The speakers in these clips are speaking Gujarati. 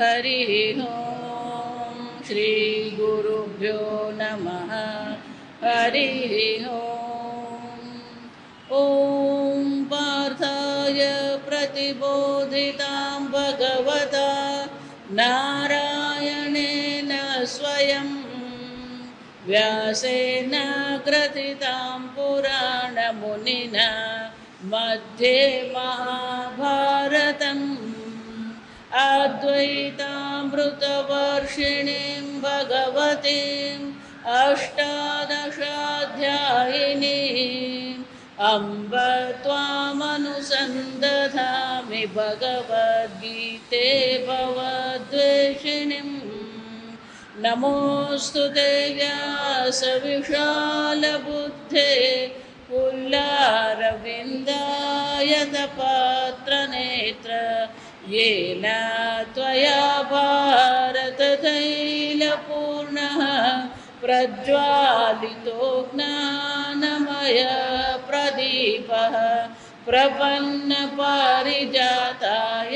हरिः ॐ श्रीगुरुभ्यो नमः हरिः ॐ पार्थाय प्रतिबोधितां भगवता नारायणेन स्वयं व्यासेन ग्रथितां पुराणमुनिना मध्ये महाभारतम् अद्वैतामृतवर्षिणीं भगवतीम् अष्टादशाध्यायिनीम् अम्ब त्वामनुसन्दधामि भगवद्गीते भवद्वेषिणीम् नमोऽस्तु ते व्यासविशालबुद्धे पुल्लारविन्दायतपात्रनेत्र येन त्वया भारततैलपूर्णः प्रज्वालितो ज्ञानमयप्रदीपः प्रपन्नपारिजाताय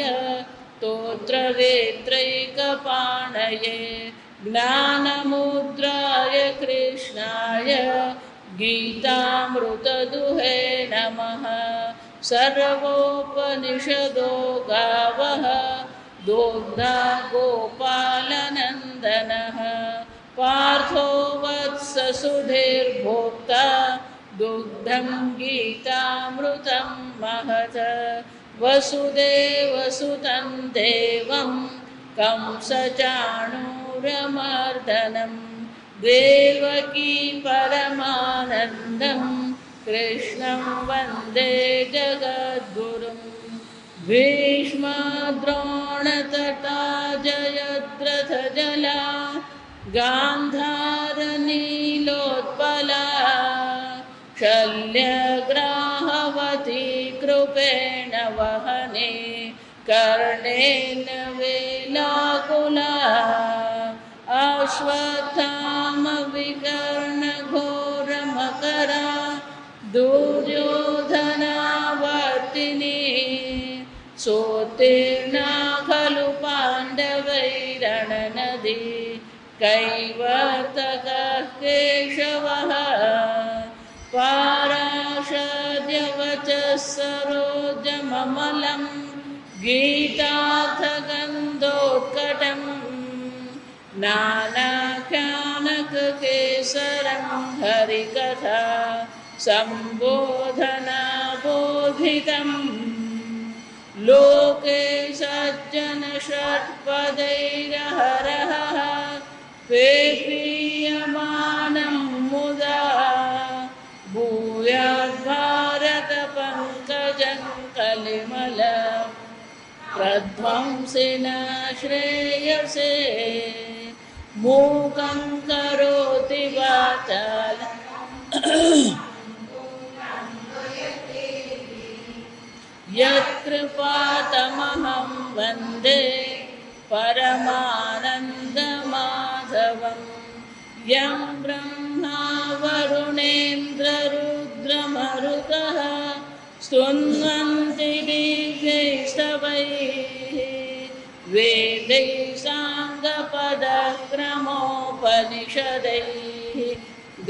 स्तोत्रवेत्रैकपाणये ज्ञानमुद्राय कृष्णाय गीतामृतदुहे नमः। सर्वोपनिषदो गावः दोग्धा गोपालनन्दनः पार्थो वत्ससुधीर्भोक्ता दुग्धं गीतामृतं महत् वसुदेवसुतं देवं कंसचाणूरमर्दनं देवकी परमानन्दं कृष्णं वन्दे जगद्गुरुं भीष्मद्रोणतटा जयद्रथजला गान्धारनीलोत्पला शल्यग्राहवती कृपेण वहने कर्णेन वेलाकुला अश्वत्थामविकर्णघोरमकरा दुर्योधनावर्तिनी सोत्तीर्णा खलु पाण्डवैरणनदी कैवर्तकः केशवः पाराशर्यवचः सरोजममलं गीतार्थगन्धोत्कटम् नानाख्यानककेसरं हरिकथा सम्बोधनाबोधितम् लोके सज्जनषट्पदैरहरः पेपीयमानं मुदा भूयाद्भारतपङ्कजं कलिमल प्रध्वंसिन श्रेयसे मूकं करोति वाचालं यत्कृपातमहं वन्दे परमानन्दमाधवं यं ब्रह्मा वरुणेन्द्ररुद्रमरुतः स्तुन्वन्ति दिव्यैस्तवैः वेदैः साङ्गपदक्रमोपनिषदैः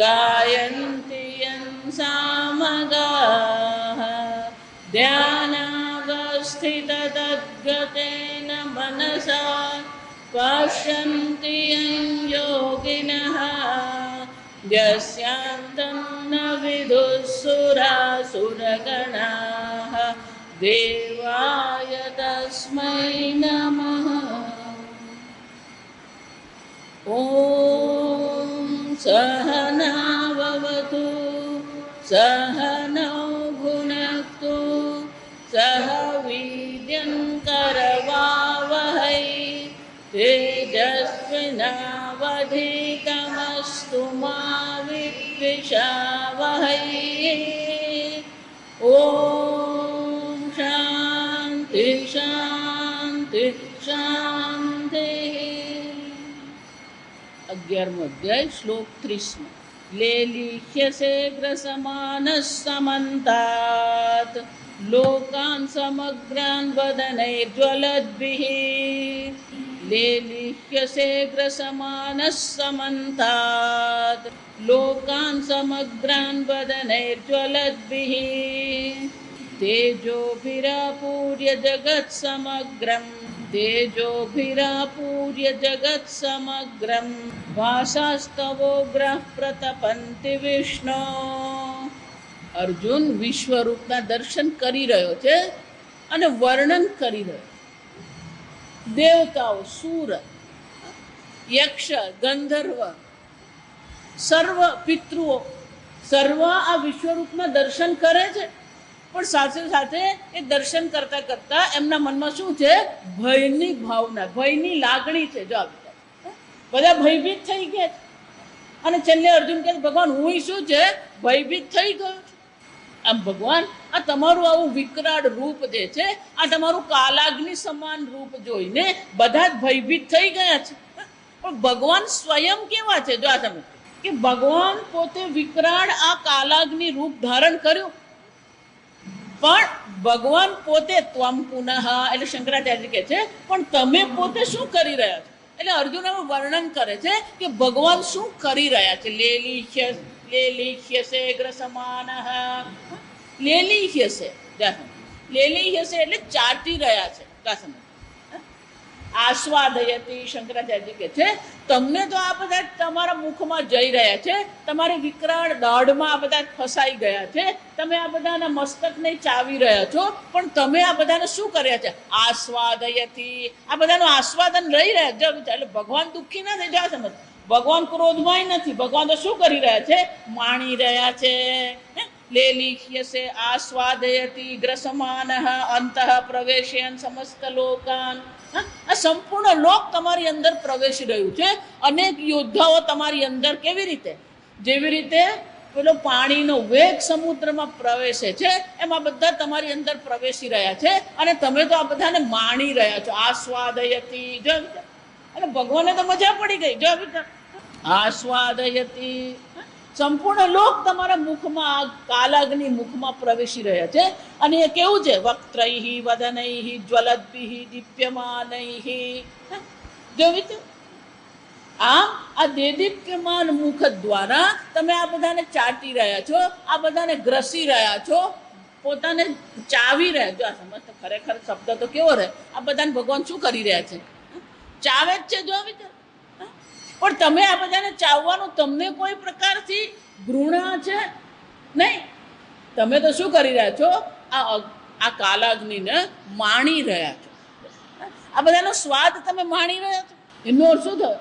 गायन्ति यं सामगाः ध्यानावस्थिततद्गतेन मनसा पश्यन्ति यं योगिनः यस्यान्तं न विदुःसुरासुरगणाः देवाय तस्मै नमः। ॐ सहना भवतु सहनौ भुनक्तु सह वीर्यं करवावहै तेजस्विनावधीतमस्तु मा विद्विषावहै। ॐ शान्ति शान्ति शान्तिः। 11मो अध्याय श्लोक 30 लेलिह्यसे ग्रसमानः समन्तात् लोकान् समग्रान् वदनैर्ज्वलद्भिः लेलिह्यसे ग्रसमानः समन्तात् लोकान् समग्रान् वदनैर्ज्वलद्भिः तेजोभिरापूर्य जगत्समग्रम् तेजोभिरापूर्य जगत्समग्रं वासास्तवोग्रः प्रतपन्ति विष्णो. અર્જુન વિશ્વરૂપના દર્શન કરી રહ્યો છે અને વર્ણન કરી રહ્યો. દેવતાઓ, સુર, યક્ષ, ગંધર્વ, સર્વ પિતૃઓ સર્વ આ વિશ્વરૂપના દર્શન કરે છે, પણ સાથે સાથે એ દર્શન કરતા કરતા એમના મનમાં શું છે? ભયની ભાવના, ભયની લાગણી છે. જો બધા ભયભીત થઈ ગયા છે. અને છેલ્લે અર્જુન કહે, ભગવાન હું શું છે? ભયભીત થઈ ગયો છું. આમ ભગવાન, આ તમારું આવું વિકરાળ રૂપ જે છે, આ તમારું કાલાગ્નિ સમાન રૂપ જોઈને બધા જ ભયભીત થઈ ગયા છે. પણ ભગવાન સ્વયં કેવા છે? જો આ તમે કે ભગવાન પોતે વિકરાળ આ કાલાગ્નિ રૂપ ધારણ કર્યું, પણ ભગવાન પોતે ત્વમ પુનઃ, એટલે શંકરાચાર્ય કહે છે, પણ તમે પોતે શું કરી રહ્યા છો? એટલે અર્જુન એનું વર્ણન કરે છે કે ભગવાન શું કરી રહ્યા છે. લેલિહ્યસે ગ્રસમાનઃ, લેલિહ્યસે, લેલિહ્યસે એટલે ચાટી રહ્યા છે. આસ્વાદયતી, શંકરાચાર્ય કહે છે, તમને તો આ બધા તમારા મુખમાં જઈ રહ્યા છે, તમારી વિકરાળ દાઢમાં આ બધા ફસાઈ ગયા છે, તમે આ બધાના મસ્તકને ચાવી રહ્યા છો, પણ તમે આ બધાને શું કર્યા છે? આસ્વાદયતી, આ બધાનું આસ્વાદન લઈ રહ્યા છે. એટલે ભગવાન દુઃખી નથી. જા સમજ, ભગવાન ક્રોધમાં નથી. ભગવાન તો શું કરી રહ્યા છે? માણી રહ્યા છે. લેલિહ્યસે આસ્વાદયતી ગ્રસમાનઃ અંતઃ પ્રવેશયન સમસ્ત લોકાન. આ સંપૂર્ણ લોક તમારી અંદર પ્રવેશી રહ્યું છે. અનેક યોદ્ધાઓ તમારી અંદર કેવી રીતે? જેવી રીતે પેલો પાણીનો વેગ સમુદ્રમાં પ્રવેશે છે, એમાં બધા તમારી અંદર પ્રવેશી રહ્યા છે, અને તમે તો આ બધાને માણી રહ્યા છો. આસ્વાદયતી, જો અને ભગવાનને તો મજા પડી ગઈ. જો આસ્વાદયતી, સંપૂર્ણ લોક તમારા મુખમાં, કાલાગ્નિ મુખમાં પ્રવેશી રહ્યા છે. અને એ કેવું છે? વક્ત્રૈઃ વદનૈઃ જ્વલદ્ભિઃ દીપ્યમાનૈઃ. જોયું છે? આ દેદીપ્યમાન મુખ દ્વારા તમે આ બધાને ચાટી રહ્યા છો, આ બધાને ગ્રસી રહ્યા છો, પોતાને ચાવી રહ્યા છો. આ સમજ ખરેખર શબ્દ તો કેવો રહે? આ બધાને ભગવાન શું કરી રહ્યા છે? ચાવે જ છે. જો પણ તમે આ બધાને ચાવવાનું તમને કોઈ પ્રકારથી ઘૃણા છે નહીં. તમે તો શું કરી રહ્યા છો? આ કાલાગ્નિને માણી રહ્યા છો. આ બધાનો સ્વાદ તમે માણી રહ્યા છો. એનો અર્થ શું થયો?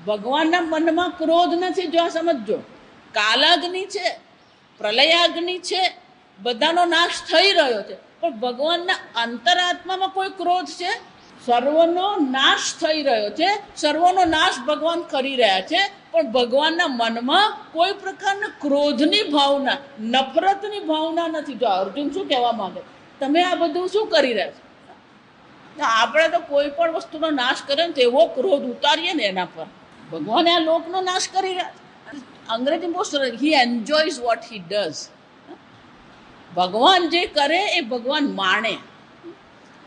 ભગવાનના મનમાં ક્રોધ નથી. જો આ સમજો, કાલાગ્નિ છે, પ્રલયાગ્નિ છે, બધાનો નાશ થઈ રહ્યો છે, પણ ભગવાનના અંતરાત્મામાં કોઈ ક્રોધ છે? સર્વનો નાશ થઈ રહ્યો છે, સર્વનો નાશ ભગવાન કરી રહ્યા છે, પણ ભગવાનના મનમાં કોઈ પ્રકારના ક્રોધની ભાવના, નફરતની ભાવના નથી. જો અર્જુન શું કહેવા માંગે? તમે આ બધું શું કરી રહ્યા છો? આપણે તો કોઈ પણ વસ્તુનો નાશ કરે ને તેવો ક્રોધ ઉતારીએ ને એના પર. ભગવાન આ લોકનો નાશ કરી રહ્યા છે. અંગ્રેજી બહુ સરસ, હી એન્જોયઝ વોટ હી ડઝ. ભગવાન જે કરે એ ભગવાન માણે.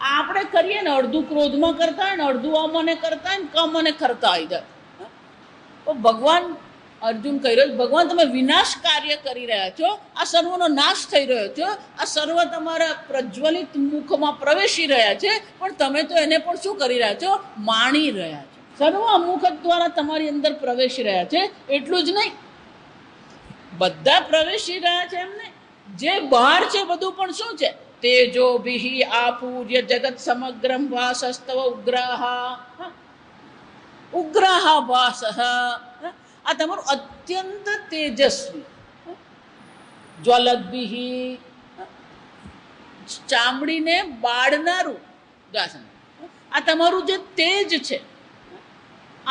આપણે કરીએ ને, અડધું ક્રોધમાં કરતા હોય ને, અડધું અમને કરતા હોય ને, કમને કરતા હોય. તો ભગવાન, અર્જુન કહી રહ્યો, ભગવાન તમે વિનાશ કાર્ય કરી રહ્યા છો, આ સર્વનો નાશ થઈ રહ્યો છે, આ સર્વ તમારા પ્રજ્વલિત મુખમાં પ્રવેશી રહ્યા છે, પણ તમે તો એને પણ શું કરી રહ્યા છો? માણી રહ્યા છો. સર્વ મુખ દ્વારા તમારી અંદર પ્રવેશી રહ્યા છે. એટલું જ નહીં, બધા પ્રવેશી રહ્યા છે એમને, જે બહાર છે બધું પણ શું છે? તેજોભિઃ આપૂર્ય જગત સમગ્રમ વાસસ્તવ ઉગ્રહ. ઉગ્રહ વાસઃ, આ તમારું અત્યંત તેજસ્વી. જ્વલદ્ભિઃ, ચામડીને બાળનારું. આ તમારું જે તેજ છે,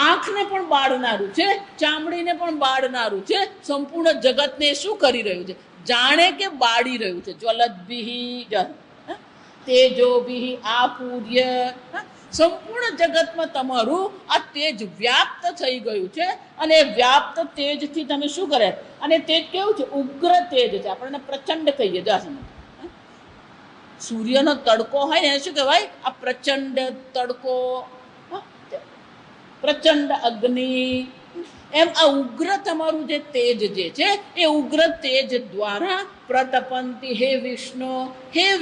આંખને પણ બાળનારું છે, ચામડીને પણ બાળનારું છે, સંપૂર્ણ જગતને શું કરી રહ્યું છે? જાણે કે બાળી રહ્યું છે. જ્વલદ્ભિઃ, તેજોભિઃ આપૂર્ય, સંપૂર્ણ જગતમાં તમારું આ તેજ વ્યાપ્ત થઈ ગયું છે. અને વ્યાપ્ત તેજથી તમે શું કરે? અને તેજ કેવું છે? ઉગ્ર તેજ છે. આપણને પ્રચંડ કહીએ. સૂર્યનો તડકો હોય ને, શું કહેવાય? આ પ્રચંડ તડકો. પ્રચંડ અગ્નિ, એમ આ ઉગ્ર તમારું જે તેજ જે છે એ ઉગ્ર તેજ દ્વારા પ્રતપંતી હે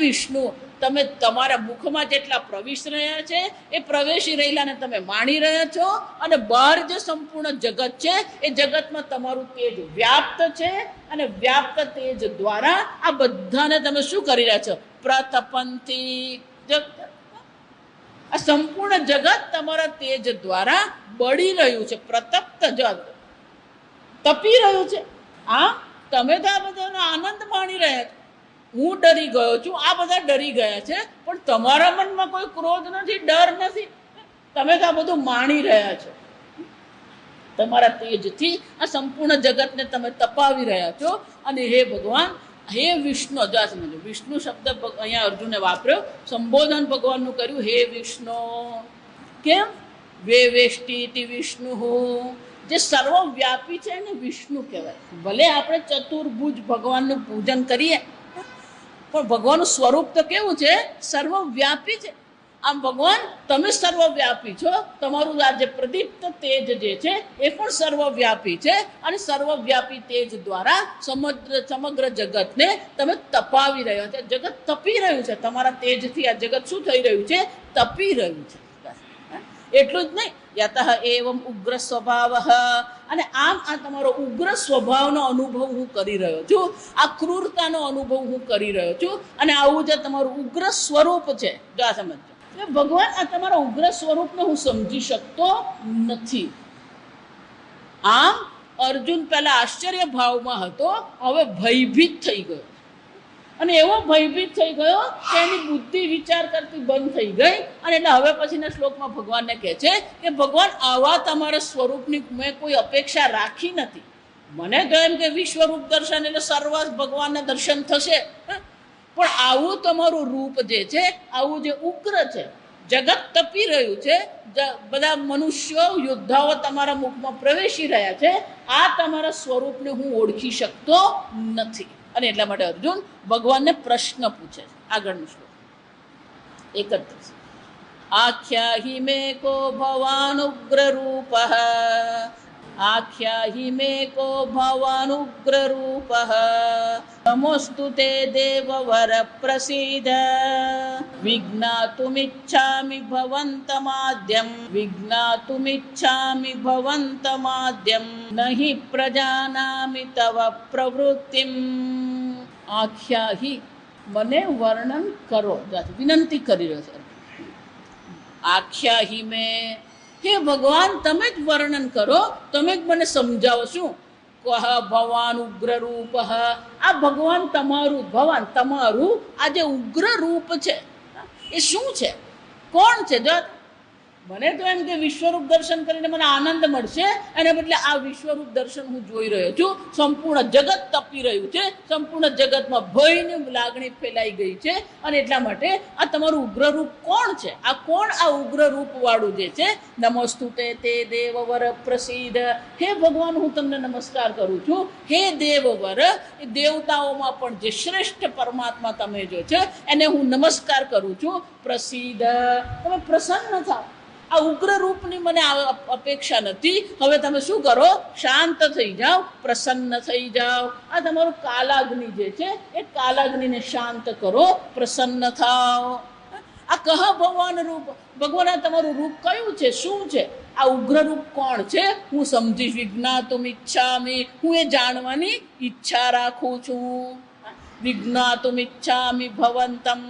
વિષ્ણુ તમે તમારા મુખમાં જેટલા પ્રવેશ રહ્યા છે એ પ્રવેશી રહેલાને તમે માણી રહ્યા છો, અને બહાર જે સંપૂર્ણ જગત છે એ જગતમાં તમારું તેજ વ્યાપ્ત છે, અને વ્યાપ્ત તેજ દ્વારા આ બધાને તમે શું કરી રહ્યા છો? પ્રતપંતી. આ સંપૂર્ણ જગત તમારા તેજ દ્વારા બળી રહ્યું છે, પ્રતપ્ત જગત તપી રહ્યું છે. આ તમે તો આ બધાનો આનંદ માણી રહ્યા છો. હું ડરી ગયો છું, આ બધા ડરી ગયા છે, પણ તમારા મનમાં કોઈ ક્રોધ નથી, ડર નથી. તમે તો આ બધું માણી રહ્યા છો. તમારા તેજથી આ સંપૂર્ણ જગતને તમે તપાવી રહ્યા છો. અને હે ભગવાન, હે વિષ્ણુ, જા સમજો, વિષ્ણુ શબ્દ અહીંયા અર્જુને વાપર્યો, સંબોધન ભગવાનનું કર્યું, હે વિષ્ણુ. કેમ? વેષ્ટિ વિષ્ણુ, જે સર્વવ્યાપી છે એને વિષ્ણુ કહેવાય. ભલે આપણે ચતુર્ભુજ ભગવાનનું પૂજન કરીએ, પણ ભગવાનનું સ્વરૂપ તો કેવું છે? સર્વવ્યાપી છે. આમ ભગવાન તમે સર્વવ્યાપી છો, તમારું આ જે પ્રદીપ્ત તેજ જે છે એ પણ સર્વવ્યાપી છે, અને સર્વવ્યાપી તેજ દ્વારા સમગ્ર જગતને તમે તપાવી રહ્યા છો. જગત તપી રહ્યું છે તમારા તેજથી. આ જગત શું થઈ રહ્યું છે? તપી રહ્યું છે. એટલું જ નહીં, યતઃ એવમ ઉગ્ર સ્વભાવ, અને આમ આ તમારો ઉગ્ર સ્વભાવનો અનુભવ હું કરી રહ્યો છું, આ ક્રૂરતાનો અનુભવ હું કરી રહ્યો છું, અને આવું જે તમારું ઉગ્ર સ્વરૂપ છે, જો આ સમજો. ભગવાન આ તમારા ઉગ્ર સ્વરૂપને હું સમજી શકતો નથી. આમ અર્જુન પહેલા આશ્ચર્ય ભાવમાં હતો, હવે ભયભીત થઈ ગયો, અને એવો ભયભીત થઈ ગયો કે એની બુદ્ધિ વિચાર કરતી બંધ થઈ ગઈ. અને એટલે હવે પછીના શ્લોકમાં ભગવાનને કહે છે કે ભગવાન આવા તમારા સ્વરૂપની મેં કોઈ અપેક્ષા રાખી નથી. મને તો એમ કે વિશ્વરૂપ દર્શન એટલે સર્વાસ ભગવાનને દર્શન થશે, પણ આવું તમારું રૂપ જે છે, આવું જે ઉગ્ર છે, જગત તપી રહ્યું છે, બધા મનુષ્યો યોદ્ધાઓ તમારા મુખમાં પ્રવેશી રહ્યા છે, આ તમારા સ્વરૂપને હું ઓળખી શકતો નથી. અને એટલા માટે અર્જુન ભગવાનને પ્રશ્ન પૂછે છે. આગળનું શ્લોક 31. આખ્યાહી મે કો ભવાન ઉગ્ર રૂપ, આખ્યાહી મે કો ભવાન ઉગ્ર રૂપ, નમોસ્તુ તે દેવવર પ્રસીદ, વિજ્ઞાતુમિચ્છામિ ભવંતમાદ્યમ, વિજ્ઞાતુમિચ્છામિ ભવંતમાદ્યમ, નહિ પ્રજાનામિ તવ પ્રવૃત્તિમ. આખ્યાહી, મને વર્ણન કરો, વિનંતી કરી રહ્યો છે. આખ્યાહી મેં, હે ભગવાન તમે જ વર્ણન કરો, તમે જ મને સમજાવો. શું? કહ ભવાન ઉગ્ર રૂપ, આ ભગવાન તમારું, ભગવાન તમારું આ જે ઉગ્ર રૂપ છે એ શું છે? કોણ છે? જો મને તો એમ કે વિશ્વરૂપ દર્શન કરીને મને આનંદ મળશે, એને બદલે આ વિશ્વરૂપ દર્શન હું જોઈ રહ્યો છું. સંપૂર્ણ જગત તપી રહ્યું છે, સંપૂર્ણ જગતમાં ભયની લાગણી ફેલાઈ ગઈ છે, અને એટલા માટે આ તમારું ઉગ્ર રૂપ કોણ છે? આ કોણ આ ઉગ્ર રૂપ વાળું જે છે? નમસ્તુ તે દેવવર પ્રસિદ્ધ, હે ભગવાન હું તમને નમસ્કાર કરું છું. હે દેવવર, એ દેવતાઓમાં પણ જે શ્રેષ્ઠ પરમાત્મા તમે જો છો એને હું નમસ્કાર કરું છું. પ્રસિદ્ધ, તમે પ્રસન્ન થાઓ. આ ઉગ્ર રૂપની મને અપેક્ષા નથી. હવે તમે શું કરો? શાંત થઈ જાઓ, પ્રસન્ન થઈ જાઓ. આ તમારું કાલાગ્નિ જે છે એ કાલાગ્નિને શાંત કરો, પ્રસન્ન થાઓ. આ કહ ભગવાન રૂપ, ભગવાન આ તમારું રૂપ કયું છે? શું છે? આ ઉગ્ર રૂપ કોણ છે? હું સમજીશ. વિજ્ઞાતુમ ઈચ્છામિ, હું એ જાણવાની ઈચ્છા રાખું છું. વિજ્ઞાતુમ ઈચ્છામિ ભવંતમ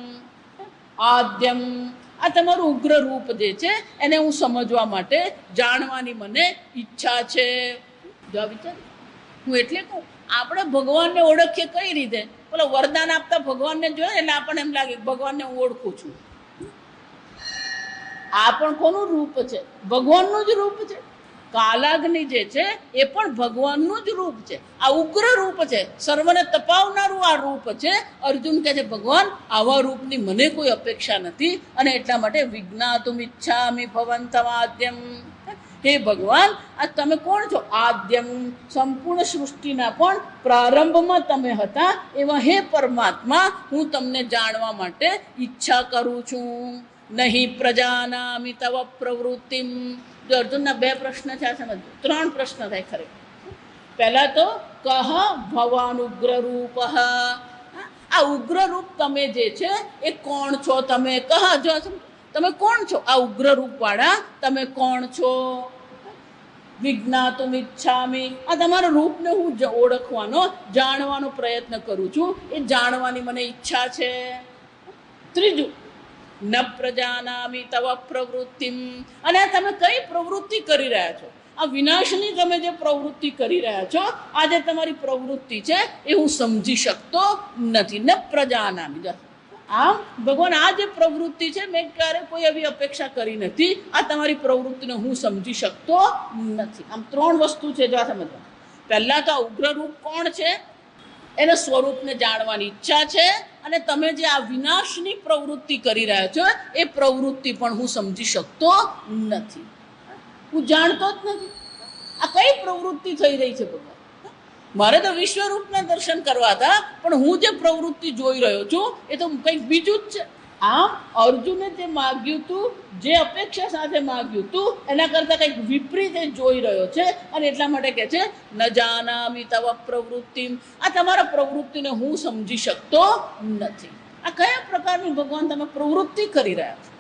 આદ્યમ, આ તમારું ઉગ્ર રૂપ જે છે એને હું સમજવા માટે, જાણવાની મને ઈચ્છા છે. જો વિચાર, હું એટલે કહું, આપણે ભગવાનને ઓળખીએ કઈ રીતે? પેલો વરદાન આપતા ભગવાનને જોઈએ એટલે આપણને એમ લાગે ભગવાનને હું ઓળખું છું. આ પણ કોનું રૂપ છે? ભગવાનનું જ રૂપ છે. કાલાગ્નિ જે છે એ પણ ભગવાનનું જ રૂપ છે. આ ઉગ્ર રૂપ છે, સર્વને તપાવનારું આ રૂપ છે. અર્જુન કહે છે ભગવાન આવા રૂપની મને કોઈ અપેક્ષા નથી, અને એટલા માટે વિજ્ઞાતુમ ઈચ્છામિ ભવંતમ આદ્યમ. હે ભગવાન, આ તમે કોણ છો? આદ્યમ, સંપૂર્ણ સૃષ્ટિના પણ પ્રારંભમાં તમે હતા એવા હે પરમાત્મા, હું તમને જાણવા માટે ઈચ્છા કરું છું. નહીં પ્રજાનામિ તવ પ્રવૃત્તિમ. જો અર્જુનના બે પ્રશ્ન છે, આ સમજો. ત્રણ પ્રશ્ન થાય ખરેખર. પહેલા તો કહ ભવાન ઉગ્ર રૂપ. આ ઉગ્ર રૂપ તમે જે છે એ કોણ છો? તમે કહ, જો તમે કોણ છો? આ ઉગ્ર રૂપ વાળા તમે કોણ છો? વિજ્ઞાતુમ ઈચ્છામિ. આ તમારા રૂપને હું ઓળખવાનો, જાણવાનો પ્રયત્ન કરું છું. એ જાણવાની મને ઈચ્છા છે. ત્રીજું, ન પ્રજાનામિ તવ પ્રવૃત્તિમ. અને તમે કઈ પ્રવૃત્તિ કરી રહ્યા છો? આ વિનાશની તમે જે પ્રવૃત્તિ કરી રહ્યા છો, આ જે તમારી પ્રવૃત્તિ છે એ હું સમજી શકતો નથી. ન પ્રજાનામિ. આમ ભગવાન, આ જે પ્રવૃત્તિ છે મેં ક્યારે કોઈ એવી અપેક્ષા કરી નથી. આ તમારી પ્રવૃત્તિને હું સમજી શકતો નથી. આમ ત્રણ વસ્તુ છે, જો આ સમજવા. પહેલા તો આ ઉગ્ર રૂપ કોણ છે એના સ્વરૂપને જાણવાની ઈચ્છા છે. અને તમે જે આ વિનાશની પ્રવૃત્તિ કરી રહ્યા છો એ પ્રવૃત્તિ પણ હું સમજી શકતો નથી. હું જાણતો જ નથી આ કઈ પ્રવૃત્તિ થઈ રહી છે. ભગવાન, મારે તો વિશ્વરૂપના દર્શન કરવા હતા, પણ હું જે પ્રવૃત્તિ જોઈ રહ્યો છું એ તો કંઈક બીજું જ છે. આમ અર્જુને જે માગ્યું હતું, જે અપેક્ષા સાથે માગ્યું હતું, એના કરતાં કંઈક વિપરીત એ જોઈ રહ્યો છે. અને એટલા માટે કહે છે ન જાનામિ તવ પ્રવૃત્તિમ. આ તમારા પ્રવૃત્તિને હું સમજી શકતો નથી. આ કયા પ્રકારની ભગવાન તમે પ્રવૃત્તિ કરી રહ્યા છો,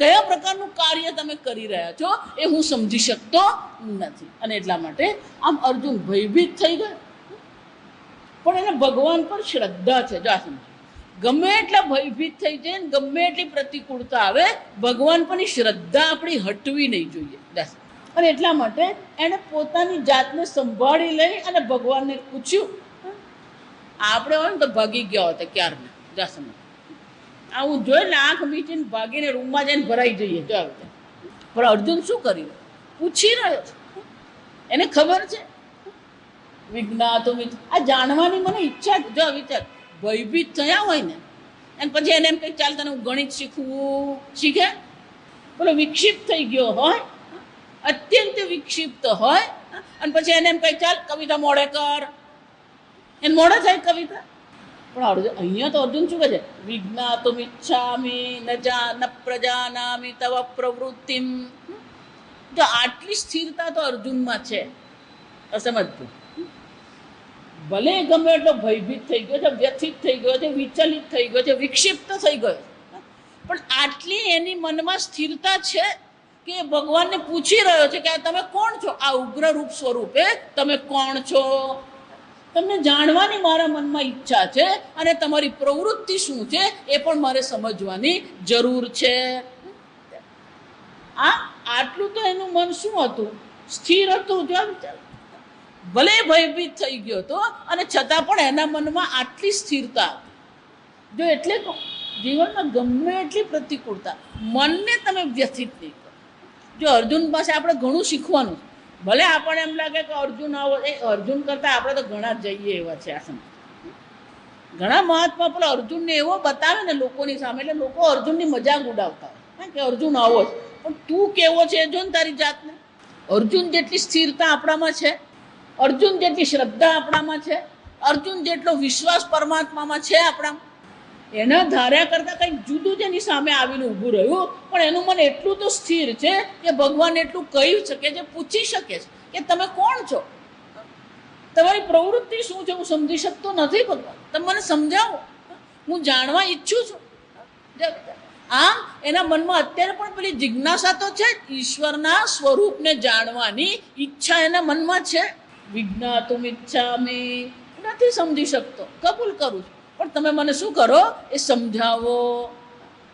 કયા પ્રકારનું કાર્ય તમે કરી રહ્યા છો એ હું સમજી શકતો નથી. અને એટલા માટે આમ અર્જુન ભયભીત થઈ ગયો. પણ એને ભગવાન પર શ્રદ્ધા છે. જો આ સમજો, ગમે એટલા ભયભીત થઈ જાય ને ગમે એટલી પ્રતિકૂળતા આવે, ભગવાન પરની શ્રદ્ધા આપણી હટવી નહીં જોઈએ. અને એટલા માટે એણે પોતાની જાતને સંભાળી લઈ અને ભગવાનને પૂછ્યું. આપણે હોય ને તો ભાગી ગયા હોતા ક્યારના. જા સમજ, આ હું જોઈને આંખ મીચીને ભાગીને રૂમમાં જઈને ભરાઈ જઈએ. જો આવી, પણ અર્જુન શું કરી રહ્યો? પૂછી રહ્યો છે. એને ખબર છે વિજ્ઞાતુમ. આ જાણવાની મને ઈચ્છા. જો વિચાર, ભયભીત થયા હોય ને અને પછી એને એમ કંઈક ચાલ તને હું ગણિત શીખવું, શીખે. પેલો વિક્ષિપ્ત થઈ ગયો હોય, અત્યંત વિક્ષિપ્ત હોય, અને પછી એને એમ કંઈક ચાલ કવિતા મોડે કર, એને મોડે થાય કવિતા. પણ અર્જુન, અહીંયા તો અર્જુન શું કહે છે? વિજ્ઞાતુમ ઈચ્છામિ ન પ્રજાનામિ તવ પ્રવૃત્તિમ. જો આટલી સ્થિરતા તો અર્જુનમાં છે. સમજતું, ભલે ગમે એટલો ભયભીત થઈ ગયો છે, વ્યથિત થઈ ગયો છે, વિચલિત થઈ ગયો છે, વિક્ષિપ્ત થઈ ગયો, પણ આટલી એની મનમાં સ્થિરતા છે કે ભગવાનને પૂછી રહ્યો છે કે તમે કોણ છો? આ ઉગ્ર રૂપ સ્વરૂપે તમે કોણ છો? તમને જાણવાની મારા મનમાં ઈચ્છા છે અને તમારી પ્રવૃત્તિ શું છે એ પણ મારે સમજવાની જરૂર છે. આટલું તો એનું મન શું હતું? સ્થિર હતું. જો ભલે ભયભીત થઈ ગયો હતો અને છતાં પણ એના મનમાં આટલી સ્થિરતા. જો એટલે જીવનમાં ગમે એટલી પ્રતિકૂળતા, મનને તમે વ્યથિત નહીં કરો. જો અર્જુન પાસે આપણે ઘણું શીખવાનું છે. ભલે આપણને એમ લાગે કે અર્જુન આવો, એ અર્જુન કરતાં આપણે તો ઘણા જઈએ એવા છે. આ સમય ઘણા મહાત્મા પેલા અર્જુનને એવો બતાવે ને લોકોની સામે, એટલે લોકો અર્જુનની મજાક ઉડાવતા હોય કે અર્જુન આવો છે. પણ તું કેવો છે જો ને તારી જાતને. અર્જુન જેટલી સ્થિરતા આપણામાં છે, અર્જુન જેટલી શ્રદ્ધા આપણામાં છે, અર્જુન જેટલો વિશ્વાસ પરમાત્મામાં છે આપણામાં, એના ધાર્યા કરતાં કંઈક જુદું જ એની સામે આવીને ઊભું રહ્યું. પણ એનું મન એટલું તો સ્થિર છે કે ભગવાન એટલું કહી શકે છે, પૂછી શકે છે કે તમે કોણ છો? તમારી પ્રવૃત્તિ શું છે? હું સમજી શકતો નથી. ભગવાન, તમે મને સમજાવો, હું જાણવા ઈચ્છું છું. આમ એના મનમાં અત્યારે પણ પેલી જિજ્ઞાસા તો છે, ઈશ્વરના સ્વરૂપને જાણવાની ઈચ્છા એના મનમાં છે. વિજ્ઞાતુમ ઈચ્છામિ, નથી સમજી શકતો, કબૂલ કરું છું, પણ તમે મને શું કરો એ સમજાવો.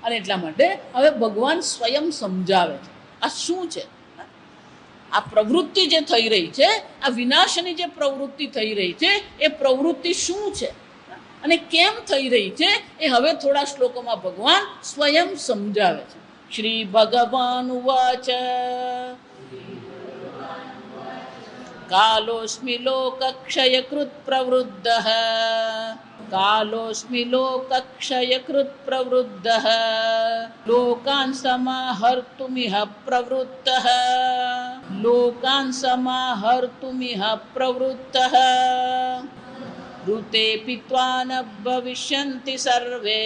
અને એટલા માટે હવે ભગવાન સ્વયં સમજાવે છે આ શું છે. આ પ્રવૃત્તિ જે થઈ રહી છે, આ વિનાશની જે પ્રવૃત્તિ થઈ રહી છે, એ પ્રવૃત્તિ શું છે અને કેમ થઈ રહી છે એ હવે થોડા શ્લોકોમાં ભગવાન સ્વયં સમજાવે છે. શ્રી ભગવાન ઉવાચ કાલોસ્મિ લોકક્ષયકૃત પ્રવૃદ્ધઃ કાલોસ્મિ લોકક્ષયકૃત પ્રવૃદ્ધઃ લોકાન સમાહર્તુમિહ પ્રવૃત્તઃ લોકાન સમાહર્તુમિહ પ્રવૃત્તઃ ઋતે પિત્વા ન ભવિષ્યન્તિ સર્વે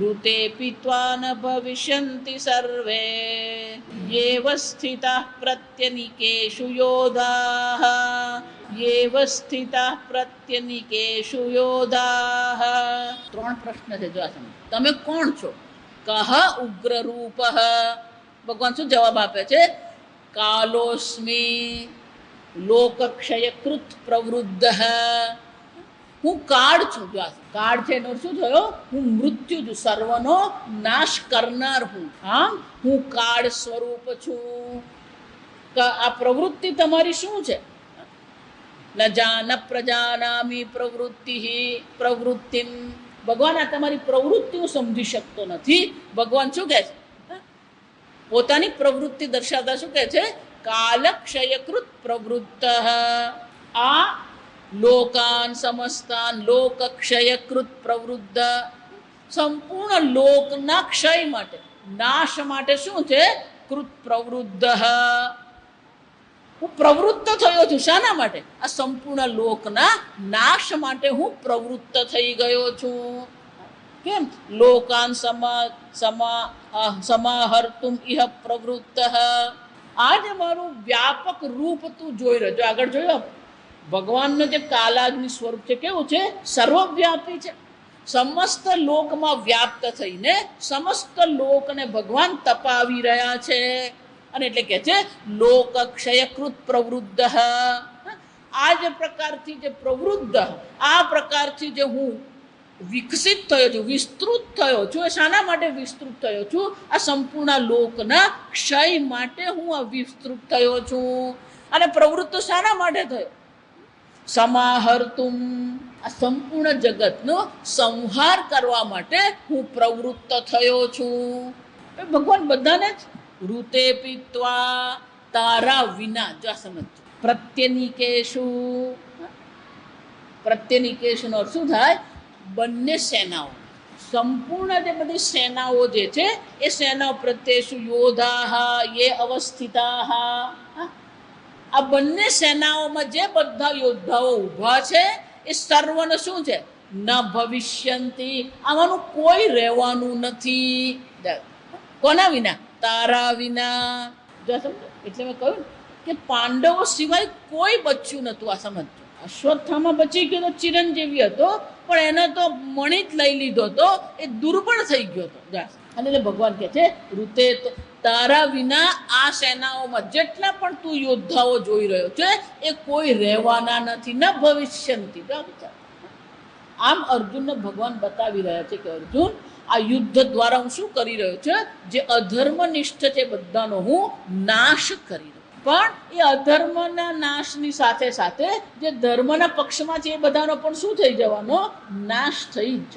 ऋते पीत्वा न भविष्यन्ति सर्वे येव स्थिताः प्रत्यनीकेषु योधाः येव स्थिताः प्रत्यनीकेषु योधाः. 3 પ્રશ્ન છે. જો આ સમજ, તમે કોણ છો? કહ ઉગ્ર રૂપઃ. ભગવાન શું જવાબ આપે છે? કાલોસ્મી લોકક્ષયકૃત પ્રવૃદ્ધ. હું કાળ છું. જો કાળ છે એનો શું થયો? હું મૃત્યુ છું, સર્વનો નાશ કરનાર હું. હા, હું કાળ સ્વરૂપ છું. આ પ્રવૃત્તિ તમારી શું છે? ન જાન પ્રજાનામી પ્રવૃત્તિમ. ભગવાન આ તમારી પ્રવૃત્તિ હું સમજી શકતો નથી. ભગવાન શું કહે છે? પોતાની પ્રવૃત્તિ દર્શાવતા શું કહે છે? કાલક્ષયકૃત પ્રવૃત્ત. આ લોકાન સમસ્તાન લોકક્ષયકૃત પ્રવૃદ્ધ. સંપૂર્ણ લોકના ક્ષય માટે, નાશ માટે શું છે? કૃત પ્રવૃદ્ધ. હું પ્રવૃત્ત થયો છું. શાના માટે? આ સંપૂર્ણ લોકના નાશ માટે હું પ્રવૃત્ત થઈ ગયો છું. કેમ? લોકાન સમાહર્તુમ ઇહ પ્રવૃત્ત. આ જે મારું વ્યાપક રૂપ તું જોઈ રહ્યો. જો આગળ જોયો, ભગવાનનું જે કાલાગ્નિ સ્વરૂપ છે કેવું છે? સર્વવ્યાપી છે. સમસ્ત લોકમાં વ્યાપ્ત થઈને સમસ્ત લોકને ભગવાન તપાવી રહ્યા છે. અને એટલે કે છે લોકક્ષયકૃત પ્રવૃદ્ધ. આ જે પ્રકારથી જે પ્રવૃદ્ધ, આ પ્રકારથી જે હું વિકસિત થયો છું, વિસ્તૃત થયો છું. એ શાના માટે વિસ્તૃત થયો છું? આ સંપૂર્ણ લોકના ક્ષય માટે હું આ વિસ્તૃત થયો છું. અને પ્રવૃત્ત શાના માટે થયો? સમાહર્તુમ. આ સંપૂર્ણ જગતનો સંહાર કરવા માટે હું પ્રવૃત્ત થયો છું. ભગવાન બધાને જ ઋતે પીત્વા, તારા વિના. જો આ સમજો. પ્રત્યનીકેશુ. પ્રત્યનીકેશુ નો શું થાય? બંને સેનાઓ, સંપૂર્ણ જે બધી સેનાઓ જે છે એ સેનાઓ પ્રત્યેશુ યોધાહ યે અવસ્થિતાહ. આ બંને સેનાઓમાં જે બધા યોદ્ધાઓ ઊભા છે એ સર્વને શું છે? ન ભવિષ્યંતી. આમાંનું કોઈ રહેવાનું નથી. કોના વિના? તારા વિના. જો સમજો. એટલે મેં કહ્યું કે પાંડવો સિવાય કોઈ બચ્યું નહોતું. આ સમજો. અશ્વત્થામા બચી ગયો તો ચિરંજીવી હતો, પણ એને તો મણી જ લઈ લીધો હતો. એ દુર્બળ થઈ ગયો હતો. અને એટલે ભગવાન કહે છે ઋતે, તારા વિના આ સેનાઓમાં જેટલા પણ તું યોદ્ધાઓ જોઈ રહ્યો છે એ કોઈ રહેવાના નથી. ન ભવિષ્યંતી. આમ અર્જુનને ભગવાન બતાવી રહ્યા છે કે અર્જુન, આ યુદ્ધ દ્વારા હું શું કરી રહ્યો છું? જે અધર્મનિષ્ઠ છે બધાનો હું નાશ કરી રહ્યો. પણ એ અધર્મના નાશની સાથે સાથે જે ધર્મના પક્ષમાં છે એ બધાનો પણ શું થઈ જવાનો? નાશ થઈ જ.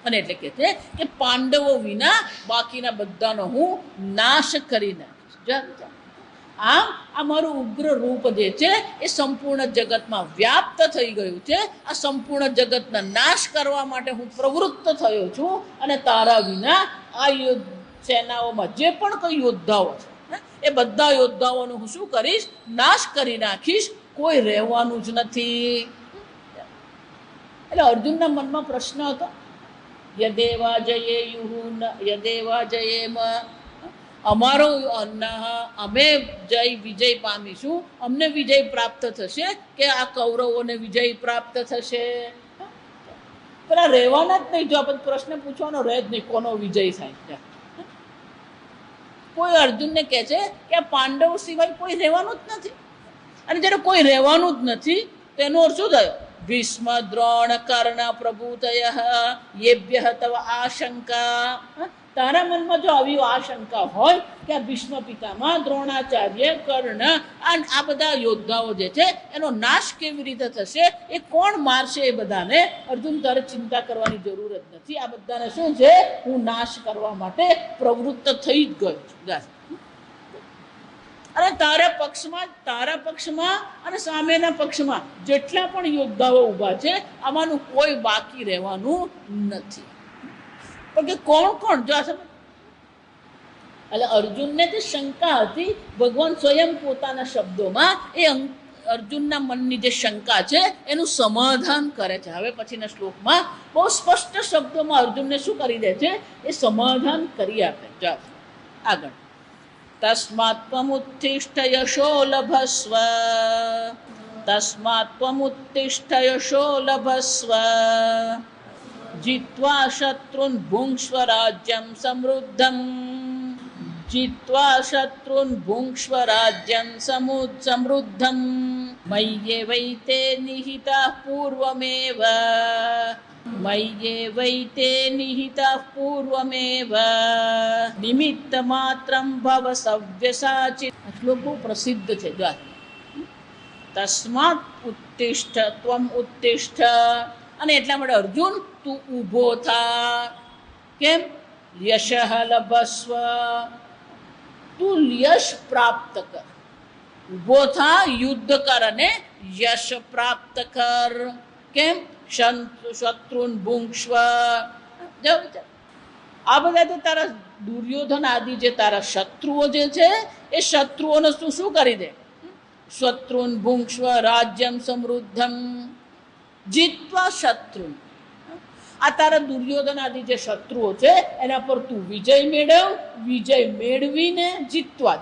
અને એટલે કે છે કે પાંડવો વિના બાકીના બધાનો હું નાશ કરી નાખીશ. આમ આ મારું ઉગ્ર રૂપ જે છે એ સંપૂર્ણ જગતમાં વ્યાપ્ત થઈ ગયું છે. આ સંપૂર્ણ જગતના નાશ કરવા માટે હું પ્રવૃત્ત થયો છું. અને તારા વિના આ સેનાઓમાં જે પણ કોઈ યોદ્ધાઓ છે એ બધા યોદ્ધાઓનો હું શું કરીશ? નાશ કરી નાખીશ. કોઈ રહેવાનું જ નથી. એટલે અર્જુનના મનમાં પ્રશ્ન હતો, યદેવા જયેમ, અમારો અમે વિજય પામીશું, અમને વિજય પ્રાપ્ત થશે કે આ કૌરવોને વિજય પ્રાપ્ત થશે? પેલા રહેવાના જ નહીં. જો આપણે પ્રશ્ન પૂછવાનો રહે જ નહીં કોનો વિજય થાય. કોઈ અર્જુનને કહે છે કે આ પાંડવ સિવાય કોઈ રહેવાનું જ નથી. અને જ્યારે કોઈ રહેવાનું જ નથી તો એનો અર્થ શું થયો? ભીષ્મ, દ્રોણ, કર્ણ પ્રભુતય યેભ્ય તવ આશંકા. તારા મનમાં જો આવી આશંકા હોય કે આ ભીષ્મ પિતામહ, દ્રોણાચાર્ય, કર્ણ, આ બધા યોદ્ધાઓ જે છે એનો નાશ કેવી રીતે થશે, એ કોણ મારશે, એ બધાને અર્જુન તારે ચિંતા કરવાની જરૂર જ નથી. આ બધાને શું છે? હું નાશ કરવા માટે પ્રવૃત્ત થઈ જ ગયો છું. અને તારા પક્ષમાં અને સામેના પક્ષમાં જેટલા પણ યોદ્ધાઓ ઊભા છે આમાંનું કોઈ બાકી રહેવાનું નથી. પણ કે કોણ? જો એટલે અર્જુનને જે શંકા હતી ભગવાન સ્વયં પોતાના શબ્દોમાં એ અર્જુનના મનની જે શંકા છે એનું સમાધાન કરે છે. હવે પછીના શ્લોકમાં બહુ સ્પષ્ટ શબ્દોમાં અર્જુનને શું કરી દે છે એ સમાધાન કરી આપે. જાઓ આગળ. તસ્માत् ત્વમુત્તિષ્ઠ યશો લભસ્વ, તસ્માत् ત્વમુત્તિષ્ઠ યશો લભસ્વ, જીત્વા શત્રુન ભુંક્ષ્વ રાજ્યમ સમૃદ્ધમ, જીત્વા શત્રુન ભુંક્ષ્વ રાજ્યમ સમૃદ્ધમ, મય્યેવૈતે નિહિતાઃ પૂર્વમેવ, મય્યેવૈતે નિહિતાઃ પૂર્વમેવ, નિમિત્ત માત્રમ ભવ સવ્યસાચિ. શ્લોક બહુ પ્રસિદ્ધ છે. જો તસ્માत् ઉત્તિષ્ઠ ત્વમ ઉત્તિષ્ઠ, અને એટલા માટે અર્જુન તું ઊભો થા. કેમ? યશ લભસ્વ, તું યશ પ્રાપ્ત કર. ઊભો થા, યુદ્ધ કર અને યશ પ્રાપ્ત કર. કેમ? શત્રુન ભુંક્ષ્વ. આ બધા તો તારા દુર્યોધન આદિ જે તારા શત્રુઓ જે છે એ શત્રુઓને તું શું કરી દે? શત્રુન ભુંક્ષ્વ રાજ્યમ સમૃદ્ધમ, જીતવા શત્રુ. આ તારા દુર્યોધન આદિ જે શત્રુઓ છે એના પર તું વિજય મેળવ. વિજય મેળવીને જીતવા,